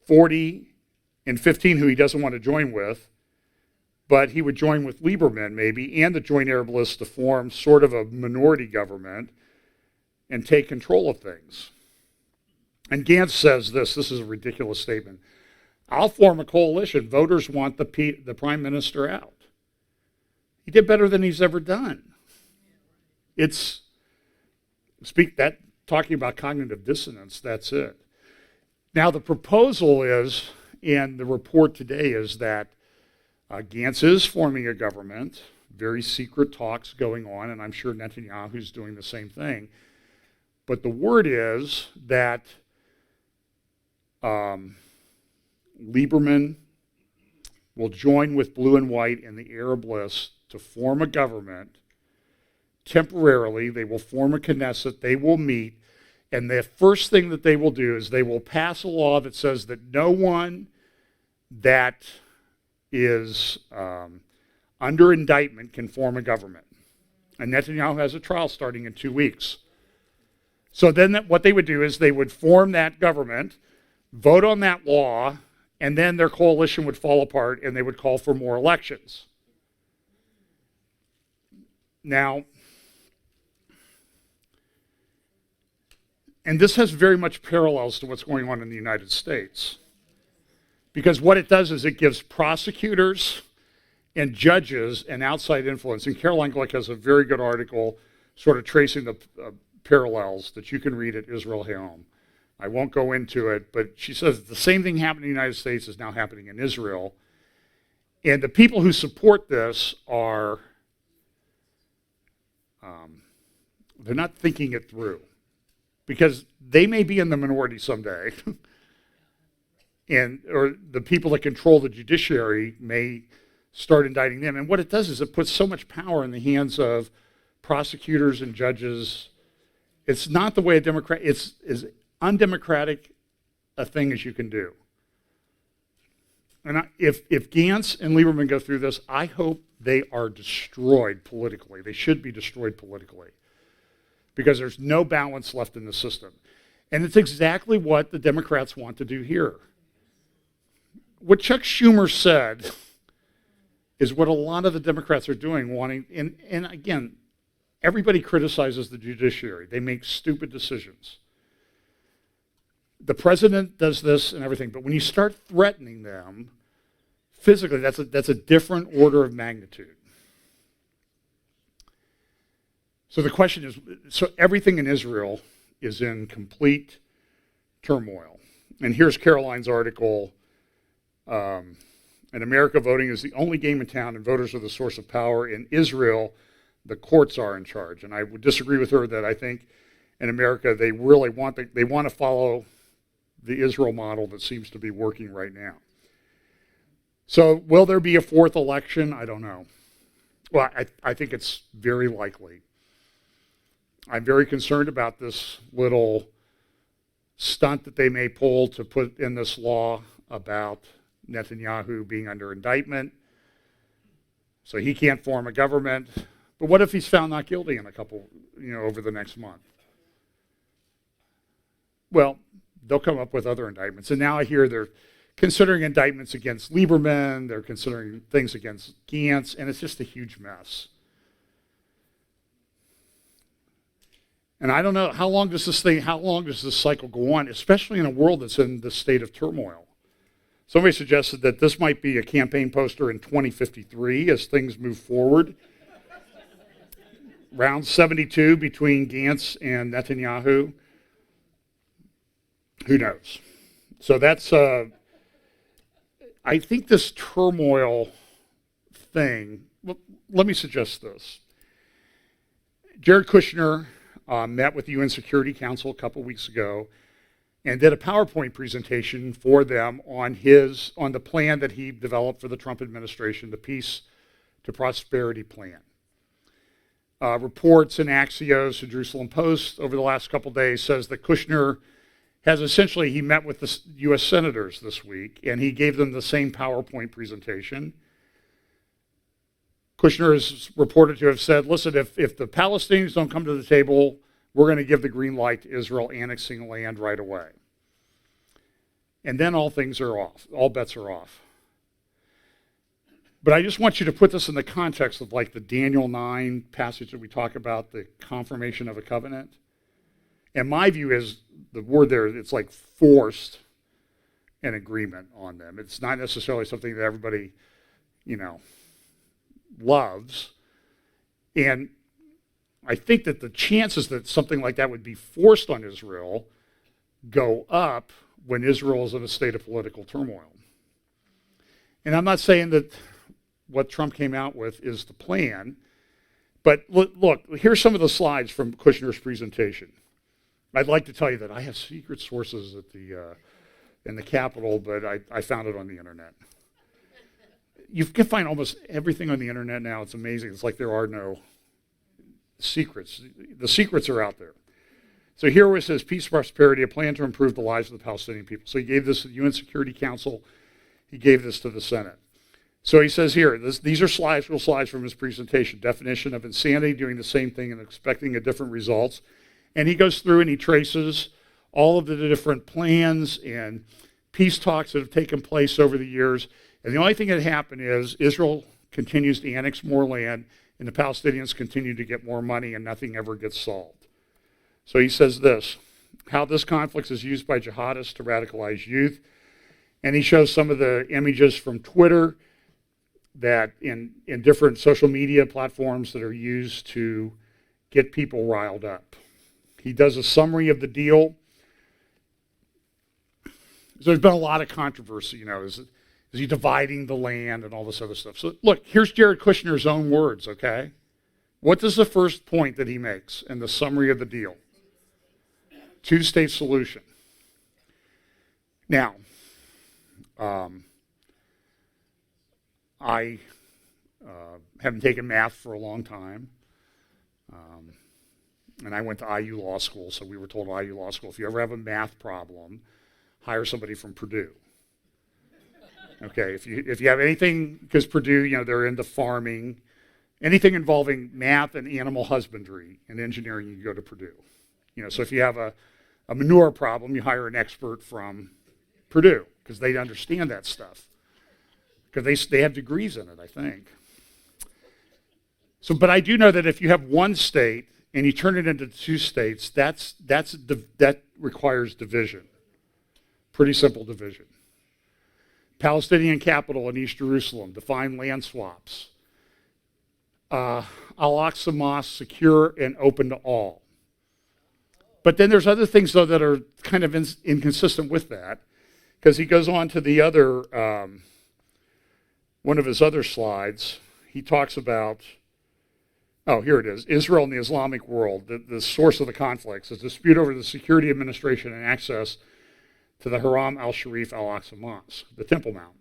Speaker 1: 40 and 15 who he doesn't want to join with, but he would join with Lieberman maybe and the Joint Arab List to form sort of a minority government and take control of things. And Gantz says this is a ridiculous statement. I'll form a coalition. Voters want the prime minister out. He did better than he's ever done. Talking about cognitive dissonance, that's it. Now the proposal is, and the report today is that Gantz is forming a government, very secret talks going on, and I'm sure Netanyahu's doing the same thing. But the word is that Lieberman will join with blue and white in the Arab list to form a government. Temporarily, they will form a Knesset, they will meet, and the first thing that they will do is they will pass a law that says that no one that is under indictment can form a government. And Netanyahu has a trial starting in 2 weeks. So then what they would do is they would form that government, vote on that law, and then their coalition would fall apart and they would call for more elections. Now, and this has very much parallels to what's going on in the United States. Because what it does is it gives prosecutors and judges an outside influence. And Caroline Glick has a very good article sort of tracing the parallels that you can read at Israel Hayom. I won't go into it, but she says the same thing happened in the United States is now happening in Israel. And the people who support this are, they're not thinking it through. Because they may be in the minority someday. Or the people that control the judiciary may start indicting them. And what it does is it puts so much power in the hands of prosecutors and judges. It's not the way it's as undemocratic a thing as you can do. And if Gantz and Lieberman go through this, I hope they are destroyed politically. They should be destroyed politically. Because there's no balance left in the system. And it's exactly what the Democrats want to do here. What Chuck Schumer said is what a lot of the Democrats are doing, and again, everybody criticizes the judiciary. They make stupid decisions. The president does this and everything, but when you start threatening them physically, that's a different order of magnitude. So the question is, so everything in Israel is in complete turmoil. And here's Caroline's article, in America, voting is the only game in town and voters are the source of power. In Israel, the courts are in charge. And I would disagree with her that I think in America they really want to follow the Israel model that seems to be working right now. So will there be a fourth election? I don't know. Well, I think it's very likely. I'm very concerned about this little stunt that they may pull to put in this law about Netanyahu being under indictment. So he can't form a government. But what if he's found not guilty in over the next month? Well, they'll come up with other indictments. And now I hear they're considering indictments against Lieberman. They're considering things against Gantz. And it's just a huge mess. And I don't know, how long does this cycle go on, especially in a world that's in this state of turmoil? Somebody suggested that this might be a campaign poster in 2053 as things move forward. Round 72 between Gantz and Netanyahu. Who knows? So that's, I think this turmoil thing, well, let me suggest this. Jared Kushner met with the UN Security Council a couple weeks ago and did a PowerPoint presentation for them on the plan that he developed for the Trump administration, the Peace to Prosperity Plan. Reports in Axios and Jerusalem Post over the last couple days says that Kushner he met with the U.S. senators this week, and he gave them the same PowerPoint presentation. Kushner is reported to have said, listen, if the Palestinians don't come to the table, we're going to give the green light to Israel annexing land right away. And then all things are off. All bets are off. But I just want you to put this in the context of like the Daniel 9 passage that we talk about, the confirmation of a covenant. And my view is the word there, it's like forced an agreement on them. It's not necessarily something that everybody, loves. And I think that the chances that something like that would be forced on Israel go up when Israel is in a state of political turmoil. And I'm not saying that what Trump came out with is the plan, but look, here's some of the slides from Kushner's presentation. I'd like to tell you that I have secret sources at in the Capitol, but I found it on the internet. You can find almost everything on the internet now. It's amazing. It's like there are no secrets. The secrets are out there. So here it says, peace, prosperity, a plan to improve the lives of the Palestinian people. So he gave this to the UN Security Council. He gave this to the Senate. So he says here, these are real slides from his presentation. Definition of insanity, doing the same thing and expecting a different results. And he goes through and he traces all of the different plans and peace talks that have taken place over the years. And the only thing that happened is Israel continues to annex more land and the Palestinians continue to get more money and nothing ever gets solved. So he says this, how this conflict is used by jihadists to radicalize youth. And he shows some of the images from Twitter that in different social media platforms that are used to get people riled up. He does a summary of the deal. So there's been a lot of controversy, is he dividing the land and all this other stuff. So look, here's Jared Kushner's own words, okay? What is the first point that he makes in the summary of the deal? Two-state solution. Now, I haven't taken math for a long time. And I went to IU Law School, so we were told at IU Law School, if you ever have a math problem, hire somebody from Purdue. Okay, if you have anything, because Purdue, they're into farming, anything involving math and animal husbandry and engineering, you go to Purdue. So if you have a manure problem, you hire an expert from Purdue, because they understand that stuff. Because they have degrees in it, I think. So, but I do know that if you have one state and you turn it into two states, that requires division. Pretty simple division. Palestinian capital in East Jerusalem, define land swaps. Al-Aqsa Mosque secure and open to all. But then there's other things, though, that are kind of inconsistent with that, because he goes on to the other, one of his other slides. He talks about, here it is, Israel and the Islamic world, the source of the conflicts, is dispute over the security, administration, and access to the Haram al-Sharif al-Aqsa Mosque, the Temple Mount.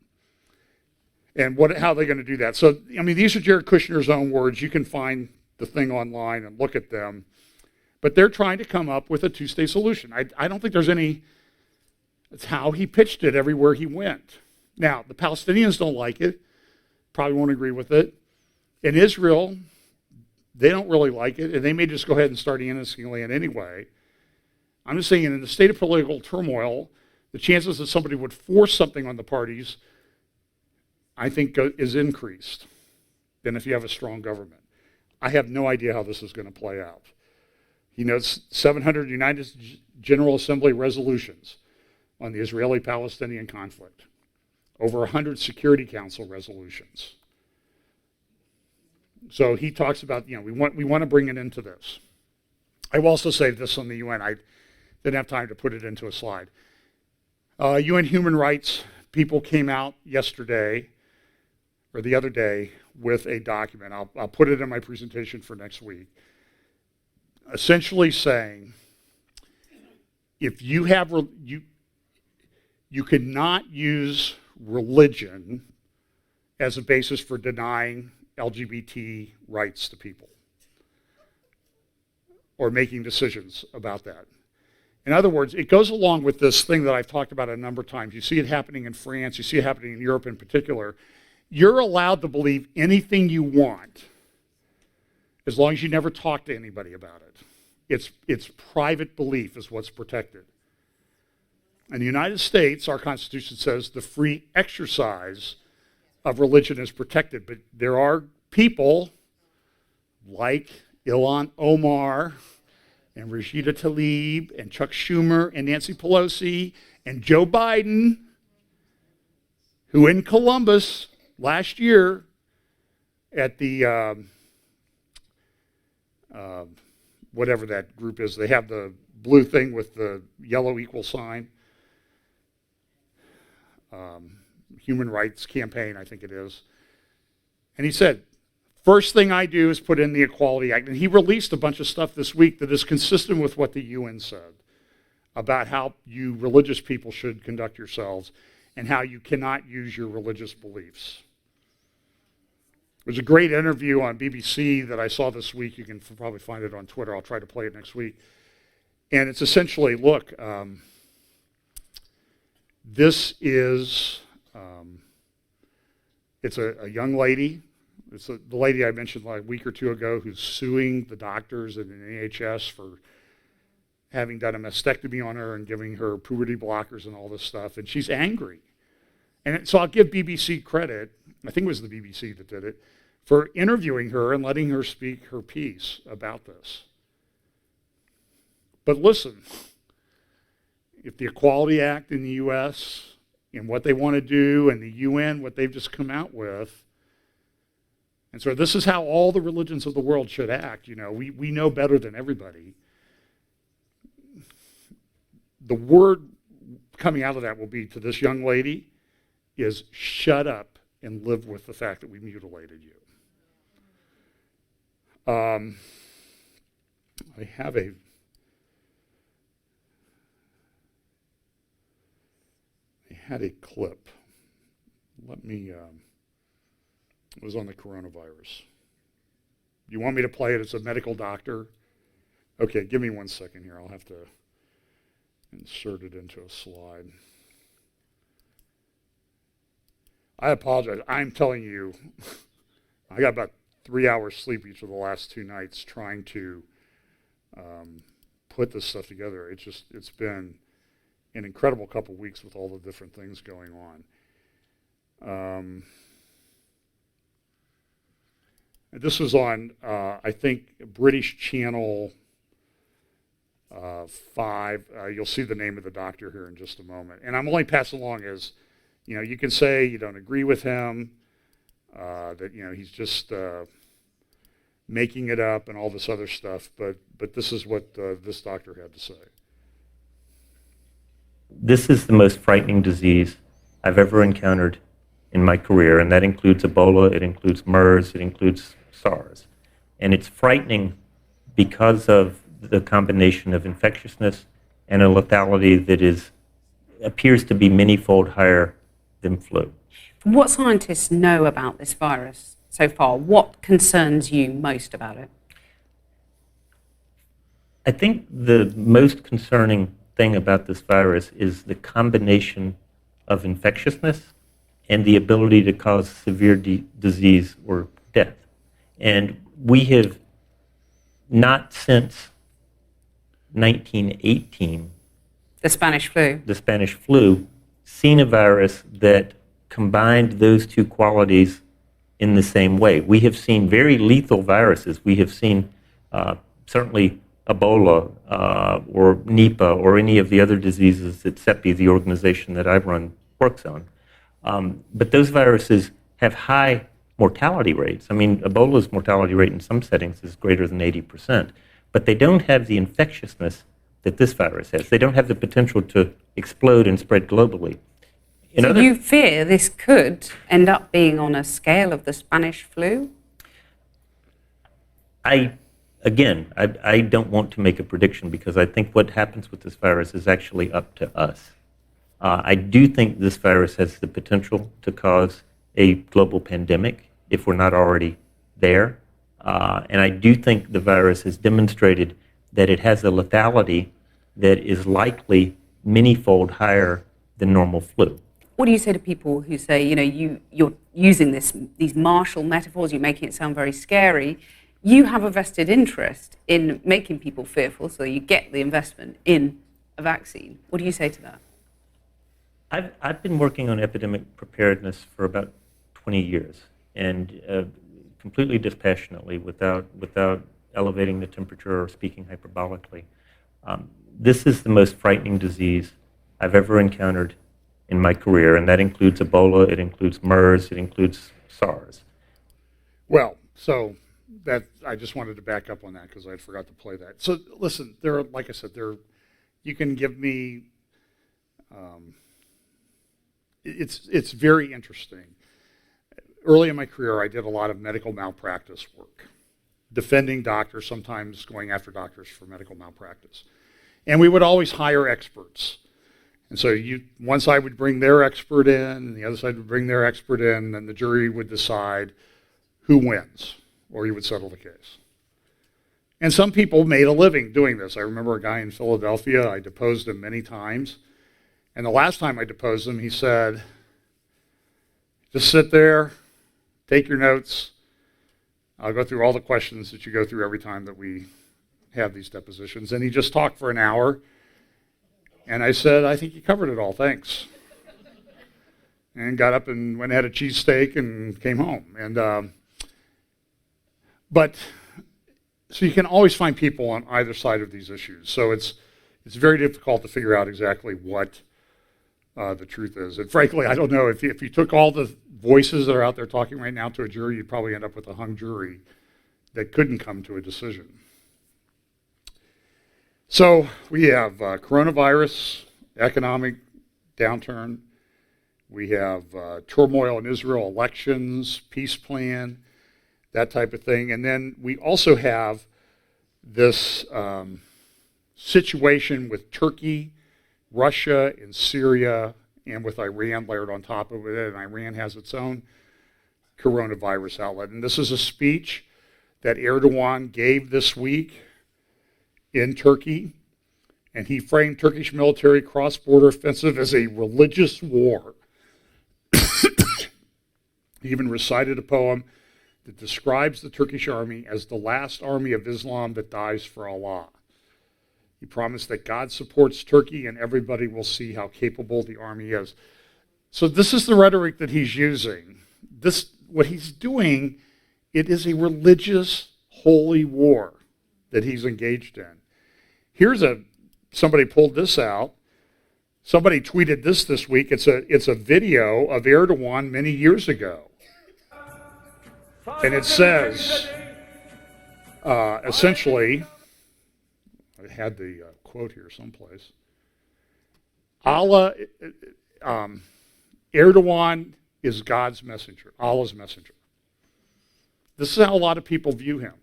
Speaker 1: And how are they going to do that? So, these are Jared Kushner's own words. You can find the thing online and look at them. But they're trying to come up with a two-state solution. I don't think there's any, it's how he pitched it everywhere he went. Now, the Palestinians don't like it, probably won't agree with it. In Israel, they don't really like it, and they may just go ahead and start annexing land anyway. I'm just saying, in the state of political turmoil, the chances that somebody would force something on the parties, I think, is increased than if you have a strong government. I have no idea how this is going to play out. He notes 700 United General Assembly resolutions on the Israeli-Palestinian conflict. over 100 Security Council resolutions. So he talks about, we want to bring it into this. I will also say this on the UN. I didn't have time to put it into a slide. UN human rights people came out yesterday or the other day with a document. I'll put it in my presentation for next week. Essentially saying, if you have you could not use religion as a basis for denying LGBT rights to people or making decisions about that. In other words, it goes along with this thing that I've talked about a number of times. You see it happening in France, you see it happening in Europe in particular. You're allowed to believe anything you want as long as you never talk to anybody about it. It's private belief is what's protected. In the United States, our Constitution says the free exercise of religion is protected, but there are people like Ilhan Omar and Rashida Tlaib and Chuck Schumer and Nancy Pelosi and Joe Biden, who in Columbus last year at the whatever that group is, they have the blue thing with the yellow equal sign. Human Rights Campaign, I think it is. And he said, first thing I do is put in the Equality Act. And he released a bunch of stuff this week that is consistent with what the UN said about how you religious people should conduct yourselves and how you cannot use your religious beliefs. There's a great interview on BBC that I saw this week. You can probably find it on Twitter. I'll try to play it next week. And it's essentially, look, this is, it's a young lady. It's the lady I mentioned like a week or two ago who's suing the doctors and the NHS for having done a mastectomy on her and giving her puberty blockers and all this stuff. And she's angry. And so I'll give BBC credit, I think it was the BBC that did it, for interviewing her and letting her speak her piece about this. But listen, if the Equality Act in the U.S. and what they want to do and the UN, what they've just come out with, and so this is how all the religions of the world should act. We know better than everybody. The word coming out of that will be to this young lady is shut up and live with the fact that we mutilated you. I had a clip. It was on the coronavirus. You want me to play it as a medical doctor? Okay, give me 1 second here. I'll have to insert it into a slide. I apologize. I'm telling you, I got about 3 hours sleep each of the last 2 nights trying to put this stuff together. It's been an incredible couple weeks with all the different things going on. This was on, I think, British Channel 5. You'll see the name of the doctor here in just a moment. And I'm only passing along as, you can say you don't agree with him, that, he's just making it up and all this other stuff. But this is what this doctor had to say.
Speaker 5: This is the most frightening disease I've ever encountered in my career, and that includes Ebola, it includes MERS, it includes SARS. And it's frightening because of the combination of infectiousness and a lethality that appears to be many-fold higher than flu.
Speaker 6: What scientists know about this virus so far? What concerns you most about it?
Speaker 5: I think the most concerning thing about this virus is the combination of infectiousness and the ability to cause severe disease or death. And we have not since 1918,
Speaker 6: the Spanish
Speaker 5: flu, seen a virus that combined those two qualities in the same way. We have seen very lethal viruses. We have seen certainly Ebola or Nipah or any of the other diseases that CEPI, the organization that I run, works on. But those viruses have high mortality rates. I mean, Ebola's mortality rate in some settings is greater than 80%, but they don't have the infectiousness that this virus has. They don't have the potential to explode and spread globally.
Speaker 6: So you fear this could end up being on a scale of the Spanish flu?
Speaker 5: I don't want to make a prediction because I think what happens with this virus is actually up to us. I do think this virus has the potential to cause a global pandemic if we're not already there. And I do think the virus has demonstrated that it has a lethality that is likely many-fold higher than normal flu.
Speaker 6: What do you say to people who say, you're using these martial metaphors, you're making it sound very scary. You have a vested interest in making people fearful, so you get the investment in a vaccine. What do you say to that?
Speaker 5: I've been working on epidemic preparedness for about 20 years, and completely dispassionately, without elevating the temperature or speaking hyperbolically. This is the most frightening disease I've ever encountered in my career, and that includes Ebola, it includes MERS, it includes SARS.
Speaker 1: Well, so that I just wanted to back up on that because I forgot to play that. So listen, like I said, you can give me. It's very interesting. Early in my career, I did a lot of medical malpractice work, defending doctors, sometimes going after doctors for medical malpractice. And we would always hire experts. And so one side would bring their expert in, and the other side would bring their expert in, and the jury would decide who wins, or you would settle the case. And some people made a living doing this. I remember a guy in Philadelphia, I deposed him many times. And the last time I deposed him, he said, just sit there, take your notes. I'll go through all the questions that you go through every time that we have these depositions. And he just talked for an hour. And I said, I think you covered it all, thanks. And got up and went and had a cheesesteak and came home. And so you can always find people on either side of these issues. So it's very difficult to figure out exactly what the truth is. And frankly, I don't know, if you took all the voices that are out there talking right now to a jury, you'd probably end up with a hung jury that couldn't come to a decision. So we have coronavirus, economic downturn. We have turmoil in Israel, elections, peace plan, that type of thing. And then we also have this situation with Turkey, Russia, and Syria, and with Iran layered on top of it. And Iran has its own coronavirus outlet. And this is a speech that Erdogan gave this week in Turkey. And he framed Turkish military cross-border offensive as a religious war. He even recited a poem that describes the Turkish army as the last army of Islam that dies for Allah. He promised that God supports Turkey and everybody will see how capable the army is. So this is the rhetoric that he's using. What he's doing, it is a religious holy war that he's engaged in. Somebody pulled this out. Somebody tweeted this week. It's a video of Erdogan many years ago. And it says, essentially, I had the quote here someplace. Erdogan is God's messenger, Allah's messenger. This is how a lot of people view him.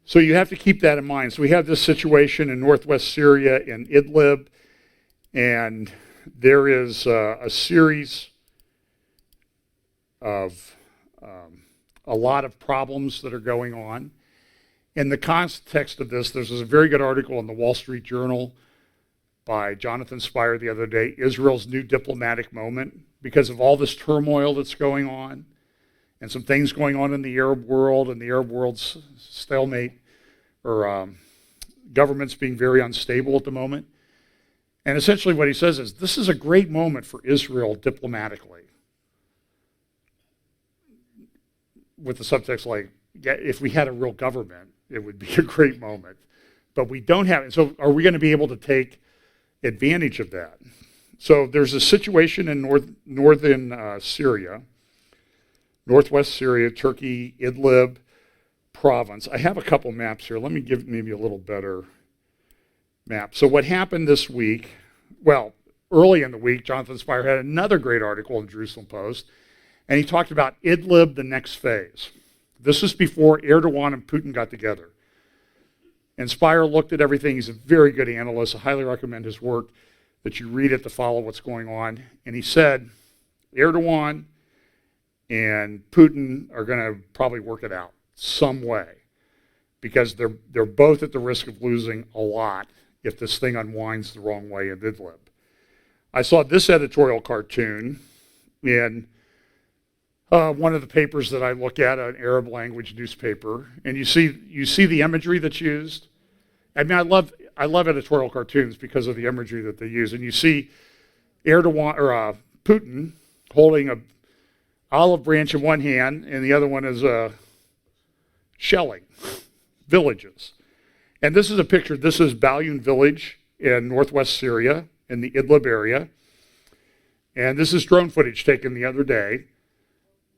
Speaker 1: So you have to keep that in mind. So we have this situation in northwest Syria in Idlib, and there is a series of a lot of problems that are going on. In the context of this, there's a very good article in the Wall Street Journal by Jonathan Spire the other day, Israel's new diplomatic moment, because of all this turmoil that's going on and some things going on in the Arab world and the Arab world's stalemate or governments being very unstable at the moment. And essentially what he says is, this is a great moment for Israel diplomatically. With the subtext like, if we had a real government, it would be a great moment. But we don't have it. So are we going to be able to take advantage of that? So there's a situation in northern Syria, northwest Syria, Turkey, Idlib province. I have a couple maps here. Let me give maybe a little better map. So what happened this week, well, early in the week, Jonathan Spire had another great article in the Jerusalem Post, and he talked about Idlib, the next phase. This is before Erdogan and Putin got together. And Spire looked at everything. He's a very good analyst. I highly recommend his work, that you read it to follow what's going on. And he said, Erdogan and Putin are going to probably work it out some way, because they're both at the risk of losing a lot if this thing unwinds the wrong way in Idlib. I saw this editorial cartoon in one of the papers that I look at, an Arab language newspaper, and you see the imagery that's used. I mean, I love editorial cartoons because of the imagery that they use. And you see Erdogan or Putin holding a olive branch in one hand, and the other one is shelling villages. And this is a picture. This is Balyoun village in northwest Syria in the Idlib area. And this is drone footage taken the other day.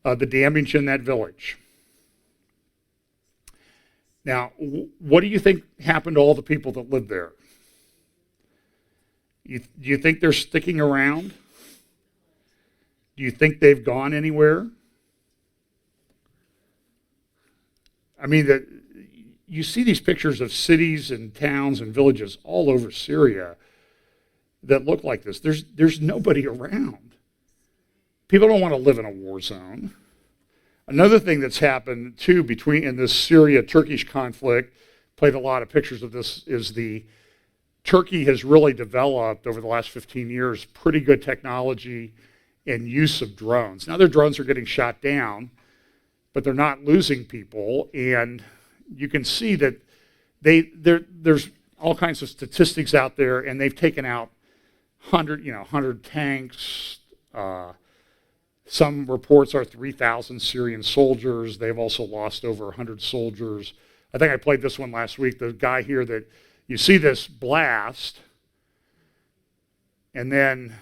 Speaker 1: The damage in that village. Now, what do you think happened to all the people that lived there? Do you think they're sticking around? Do you think they've gone anywhere? I mean, you see these pictures of cities and towns and villages all over Syria that look like this. There's nobody around. People don't want to live in a war zone. Another thing that's happened too in this Syria-Turkish conflict, played a lot of pictures of this, is Turkey has really developed over the last 15 years pretty good technology and use of drones. Now their drones are getting shot down, but they're not losing people, and you can see that there's all kinds of statistics out there, and they've taken out 100 tanks. Some reports are 3,000 Syrian soldiers. They've also lost over 100 soldiers. I think I played this one last week. The guy here that you see this blast, and then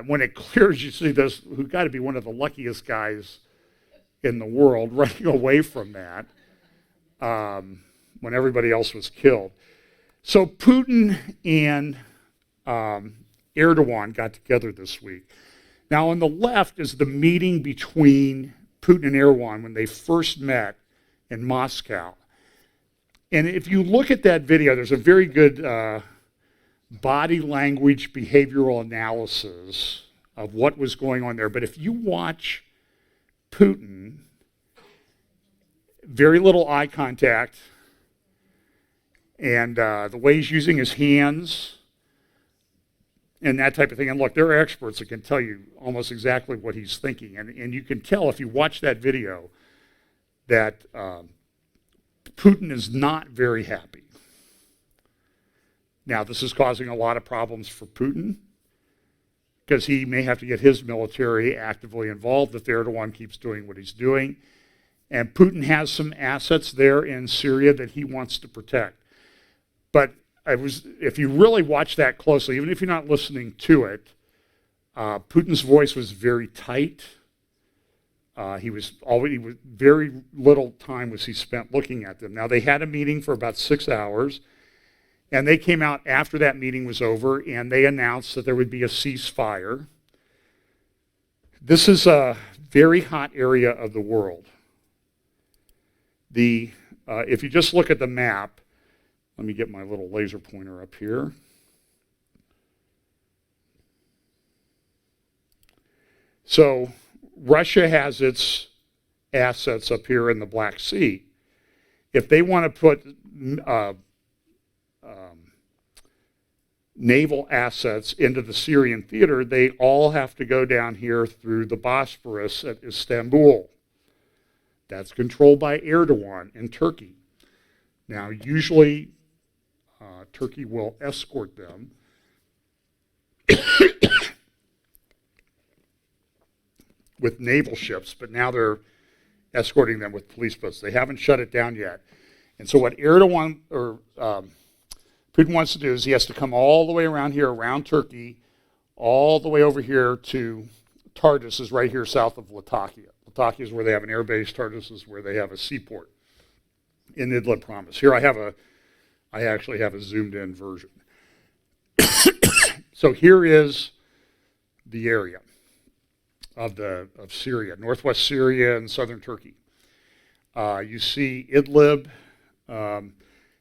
Speaker 1: when it clears, you see this, who got to be one of the luckiest guys in the world, running away from that when everybody else was killed. So Putin and Erdogan got together this week. Now, on the left is the meeting between Putin and Erdogan when they first met in Moscow. And if you look at that video, there's a very good body language behavioral analysis of what was going on there. But if you watch Putin, very little eye contact, and the way he's using his hands, and that type of thing. And look, there are experts that can tell you almost exactly what he's thinking. And you can tell if you watch that video that Putin is not very happy. Now, this is causing a lot of problems for Putin, because he may have to get his military actively involved if Erdogan keeps doing what he's doing. And Putin has some assets there in Syria that he wants to protect. But if you really watch that closely, even if you're not listening to it, Putin's voice was very tight. Very little time was he spent looking at them. Now, they had a meeting for about 6 hours, and they came out after that meeting was over, and they announced that there would be a ceasefire. This is a very hot area of the world. If you just look at the map, let me get my little laser pointer up here. So Russia has its assets up here in the Black Sea. If they want to put naval assets into the Syrian theater, they all have to go down here through the Bosphorus at Istanbul. That's controlled by Erdogan in Turkey. Now, usually Turkey will escort them. With naval ships, but now they're escorting them with police boats. They haven't shut it down yet. And so what Erdogan or Putin wants to do is he has to come all the way around here, around Turkey, all the way over here to Tartus is right here south of Latakia. Latakia is where they have an air base. Tartus is where they have a seaport in Idlib province. Here I actually have a zoomed in version. So here is the area of Syria, northwest Syria and southern Turkey. You see Idlib.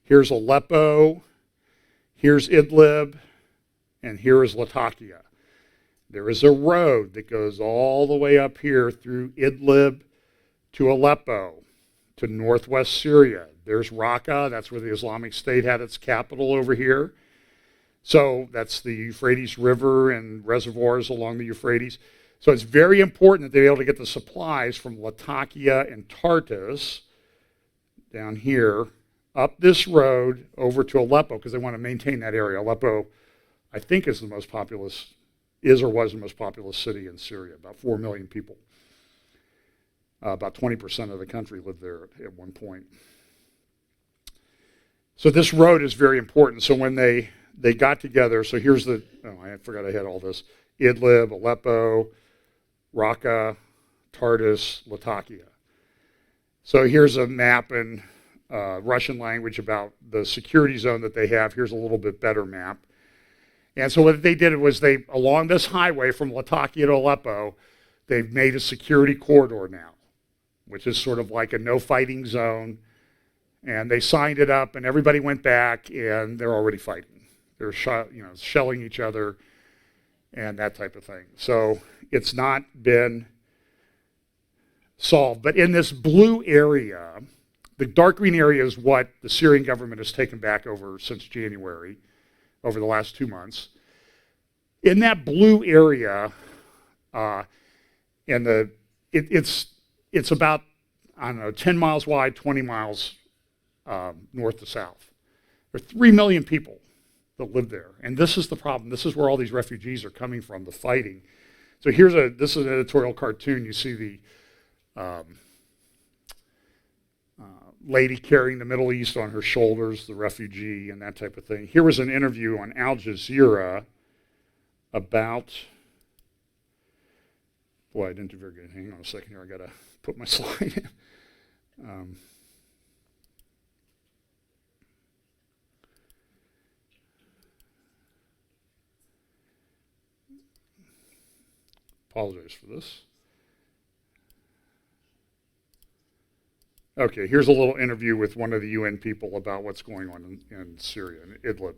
Speaker 1: Here's Aleppo. Here's Idlib. And here is Latakia. There is a road that goes all the way up here through Idlib to Aleppo, to northwest Syria. There's Raqqa. That's where the Islamic State had its capital over here. So that's the Euphrates River and reservoirs along the Euphrates. So it's very important that they're able to get the supplies from Latakia and Tartus down here, up this road over to Aleppo, because they want to maintain that area. Aleppo, I think, is the most populous, is or was the most populous city in Syria, about 4 million people. About 20% of the country lived there at one point. So this road is very important. So when they got together, so here's the, I forgot I had all this, Idlib, Aleppo, Raqqa, Tartus, Latakia. So here's a map in Russian language about the security zone that they have. Here's a little bit better map. And so what they did was along this highway from Latakia to Aleppo, they've made a security corridor now, which is sort of like a no fighting zone. And they signed it up and everybody went back and they're already fighting. They're shelling each other and that type of thing. So it's not been solved. But in this blue area, the dark green area is what the Syrian government has taken back over since January, over the last 2 months. In that blue area, it's about, 10 miles wide, 20 miles north to south. There are 3 million people that live there. And this is the problem. This is where all these refugees are coming from, the fighting. So this is an editorial cartoon. You see the lady carrying the Middle East on her shoulders, the refugee and that type of thing. Here was an interview on Al Jazeera about, boy, I didn't do very good. Hang on a second here. I got to put my slide in. Apologize for this. Okay, here's a little interview with one of the UN people about what's going on in Syria, in Idlib.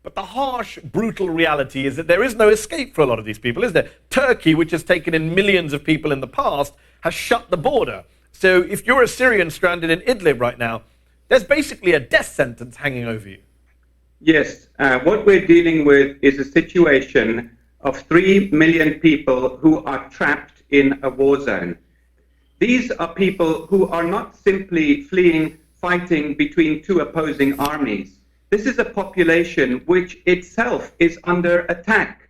Speaker 7: But the harsh, brutal reality is that there is no escape for a lot of these people, is there? Turkey, which has taken in millions of people in the past, has shut the border. So if you're a Syrian stranded in Idlib right now, there's basically a death sentence hanging over you.
Speaker 8: Yes, what we're dealing with is a situation of 3 million people who are trapped in a war zone. These are people who are not simply fleeing fighting between two opposing armies. This is a population which itself is under attack.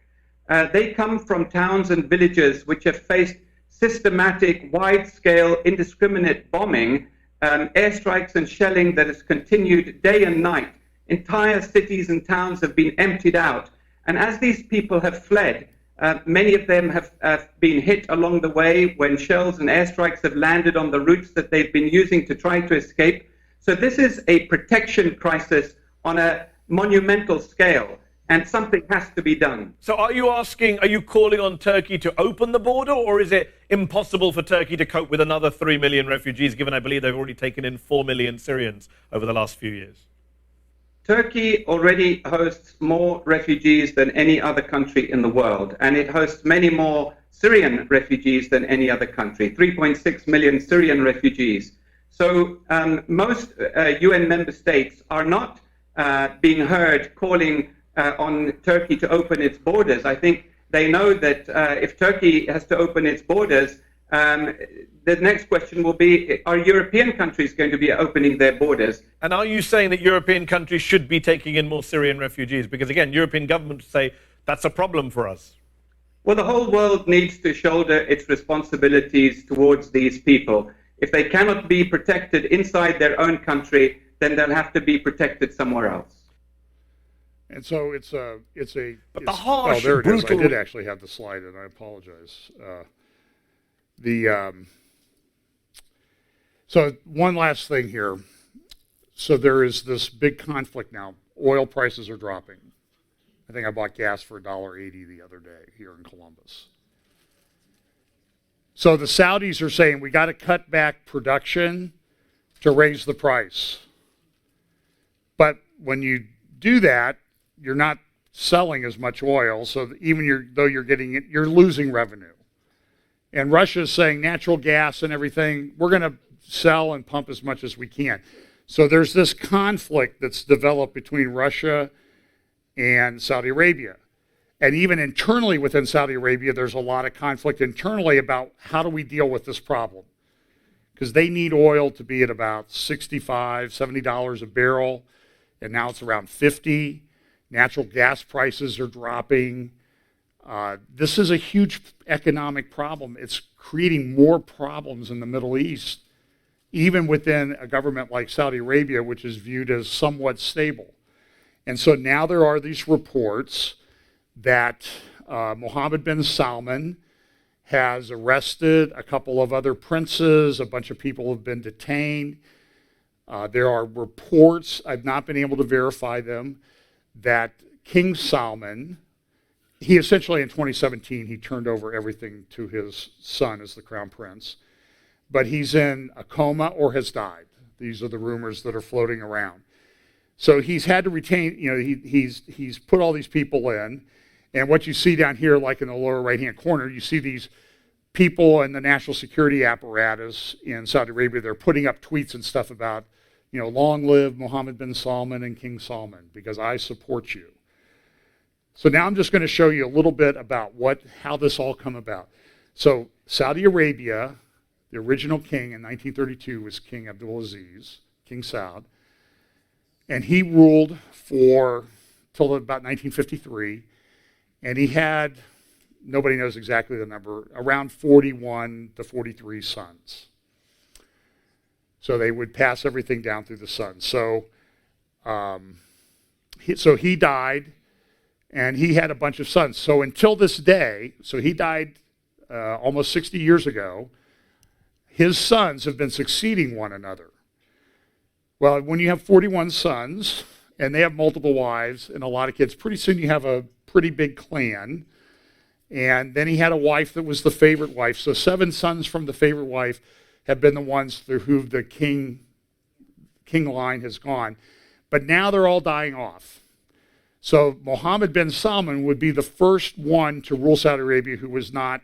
Speaker 8: They come from towns and villages which have faced systematic, wide-scale, indiscriminate bombing, airstrikes and shelling that has continued day and night. Entire cities and towns have been emptied out. And as these people have fled, many of them have been hit along the way when shells and airstrikes have landed on the routes that they've been using to try to escape. So this is a protection crisis on a monumental scale, and something has to be done.
Speaker 7: So are you calling on Turkey to open the border, or is it impossible for Turkey to cope with another 3 million refugees, given I believe they've already taken in 4 million Syrians over the last few years?
Speaker 8: Turkey already hosts more refugees than any other country in the world, and it hosts many more Syrian refugees than any other country, 3.6 million Syrian refugees. So most UN member states are not being heard calling on Turkey to open its borders. I think they know that if Turkey has to open its borders, the next question will be, are European countries going to be opening their borders?
Speaker 7: And are you saying that European countries should be taking in more Syrian refugees? Because again, European governments say that's a problem for us.
Speaker 8: Well, the whole world needs to shoulder its responsibilities towards these people. If they cannot be protected inside their own country, then they'll have to be protected somewhere else.
Speaker 1: And so
Speaker 7: But the harsh,
Speaker 1: oh, there it is. I
Speaker 7: brutal.
Speaker 1: did actually have the slide, and I apologize. So one last thing here. So there is this big conflict now. Oil prices are dropping. I think I bought gas for $1.80 the other day here in Columbus. So the Saudis are saying we got to cut back production to raise the price. But when you do that, you're not selling as much oil, so even though you're getting it, you're losing revenue. And Russia is saying natural gas and everything, we're going to sell and pump as much as we can. So there's this conflict that's developed between Russia and Saudi Arabia. And even internally within Saudi Arabia, there's a lot of conflict internally about how do we deal with this problem. Because they need oil to be at about $65, $70 a barrel, and now it's around 50. Natural gas prices are dropping. This is a huge economic problem. It's creating more problems in the Middle East, even within a government like Saudi Arabia, which is viewed as somewhat stable. And so now there are these reports that Mohammed bin Salman has arrested a couple of other princes. A bunch of people have been detained. There are reports, I've not been able to verify them, that King Salman, he essentially in 2017, he turned over everything to his son as the crown prince. But he's in a coma or has died. These are the rumors that are floating around. So he's had to retain, he's put all these people in. And what you see down here, like in the lower right-hand corner, you see these people in the national security apparatus in Saudi Arabia. They're putting up tweets and stuff about, long live Mohammed bin Salman and King Salman, because I support you. So now I'm just going to show you a little bit about how this all come about. So Saudi Arabia, the original king in 1932 was King Abdulaziz, King Saud, and he ruled till about 1953, and he had, nobody knows exactly the number, around 41 to 43 sons. So they would pass everything down through the sons. So he died, and he had a bunch of sons. So until this day, so he died almost 60 years ago, his sons have been succeeding one another. Well, when you have 41 sons, and they have multiple wives and a lot of kids, pretty soon you have a pretty big clan. And then he had a wife that was the favorite wife. So 7 sons from the favorite wife have been the ones through who the king line has gone. But now they're all dying off. So Mohammed bin Salman would be the first one to rule Saudi Arabia who was not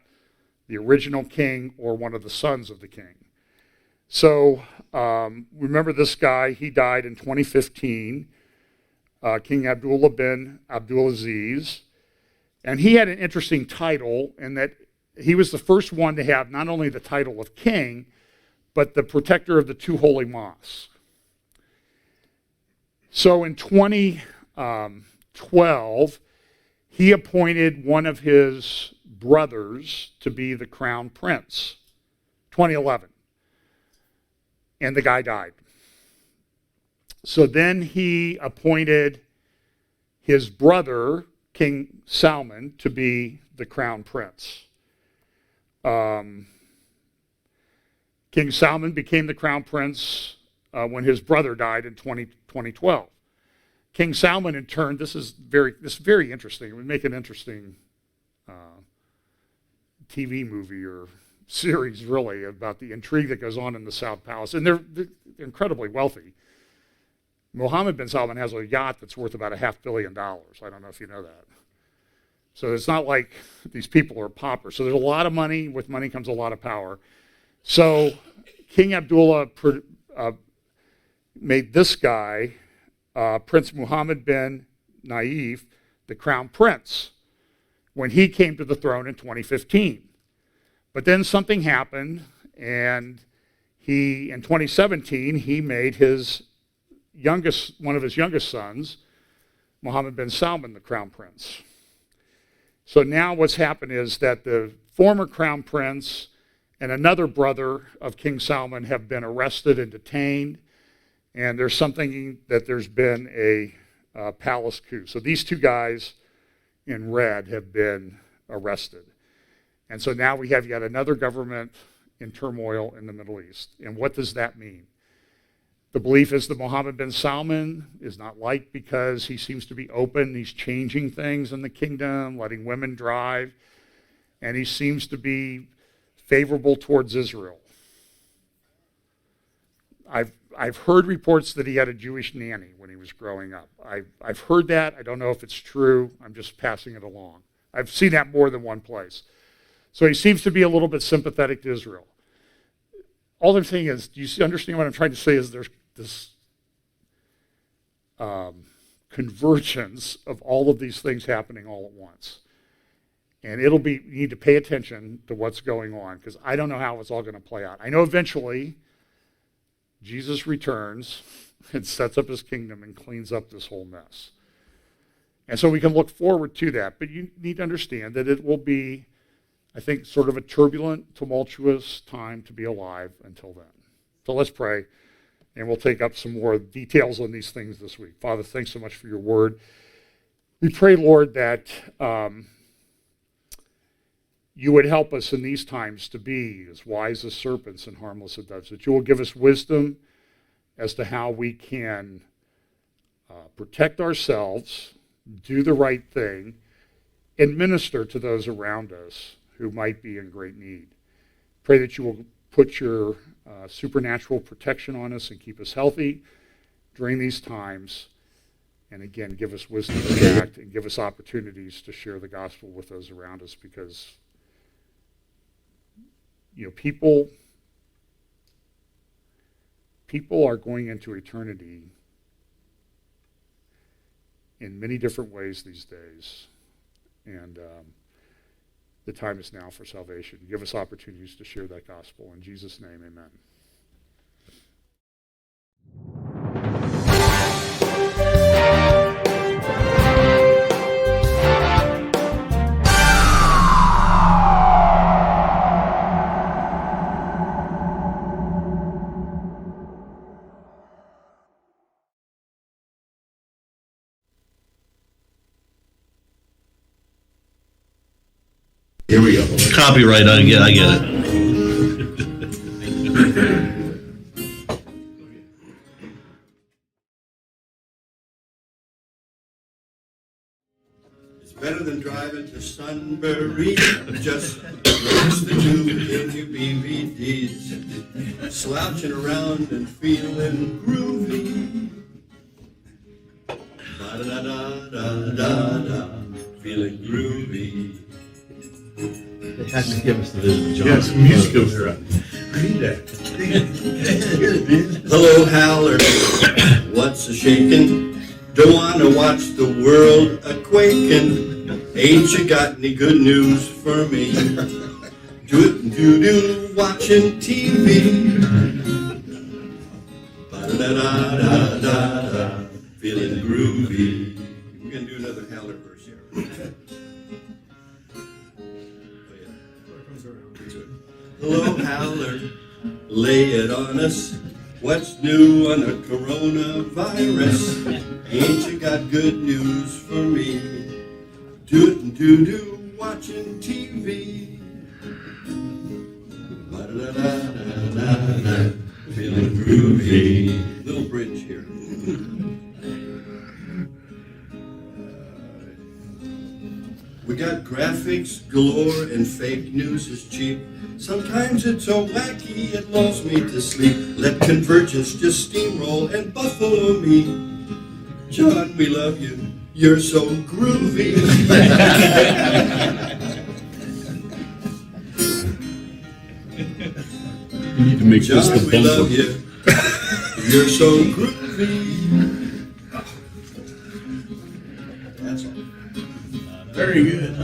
Speaker 1: the original king or one of the sons of the king. So remember this guy, he died in 2015, King Abdullah bin Abdulaziz. And he had an interesting title in that he was the first one to have not only the title of king, but the protector of the 2 holy mosques. So in 2012, he appointed one of his brothers to be the crown prince, 2011. And the guy died. So then he appointed his brother, King Salman, to be the crown prince. King Salman became the crown prince when his brother died in 2012. King Salman, in turn, this is very interesting. It would make an interesting TV movie or series, really, about the intrigue that goes on in the South Palace. And they're incredibly wealthy. Mohammed bin Salman has a yacht that's worth about $500 million. I don't know if you know that. So it's not like these people are paupers. So there's a lot of money. With money comes a lot of power. So King Abdullah made this guy, Prince Mohammed bin Naif, the crown prince when he came to the throne in 2015. But then something happened, and in 2017, he made one of his youngest sons, Mohammed bin Salman, the crown prince. So now what's happened is that the former crown prince and another brother of King Salman have been arrested and detained, And there's something that there's been a palace coup. So these two guys in red have been arrested. And so now we have yet another government in turmoil in the Middle East. And what does that mean? The belief is that Mohammed bin Salman is not liked because he seems to be open. He's changing things in the kingdom, letting women drive, and he seems to be favorable towards Israel. I've heard reports that he had a Jewish nanny when he was growing up. I've heard that. I don't know if it's true. I'm just passing it along. I've seen that more than one place. So he seems to be a little bit sympathetic to Israel. All I'm saying is, do you understand what I'm trying to say is there's this convergence of all of these things happening all at once. And you need to pay attention to what's going on, because I don't know how it's all going to play out. I know eventually Jesus returns and sets up his kingdom and cleans up this whole mess. And so we can look forward to that. But you need to understand that it will be, I think, sort of a turbulent, tumultuous time to be alive until then. So let's pray, and we'll take up some more details on these things this week. Father, thanks so much for your word. We pray, Lord, that you would help us in these times to be as wise as serpents and harmless as doves, that you will give us wisdom as to how we can protect ourselves, do the right thing, and minister to those around us who might be in great need. Pray that you will put your supernatural protection on us and keep us healthy during these times. And again, give us wisdom to act and give us opportunities to share the gospel with those around us, because people are going into eternity in many different ways these days. And the time is now for salvation. Give us opportunities to share that gospel. In Jesus' name, amen.
Speaker 9: Here we go. Copyright, I get it. It's better than driving to Sunbury, just watch the tube in your BVDs, slouching around and feeling groovy. Da-da-da-da-da-da, feeling groovy. They had to give us the John. Yes, musical era. Read that. Hello, Howler. What's a shaking? Don't want to watch the world a quaking. Ain't you got any good news for me? Do watching TV. Da-da-da-da-da, feeling groovy. We're gonna do another Howler verse here. Hello, Howler, lay it on us. What's new on the coronavirus? Ain't you got good news for me? Do watching TV. Da-da-da-da-da-da, feeling groovy. Little bridge here. We got graphics galore and fake news is cheap. Sometimes it's so wacky it lulls me to sleep. Let Convergence just steamroll and buffalo me. John, we love you. You're so groovy.
Speaker 10: You need to make
Speaker 9: John,
Speaker 10: this the
Speaker 9: we love
Speaker 10: bumper.
Speaker 9: you. You're so groovy. That's all.
Speaker 10: Very good.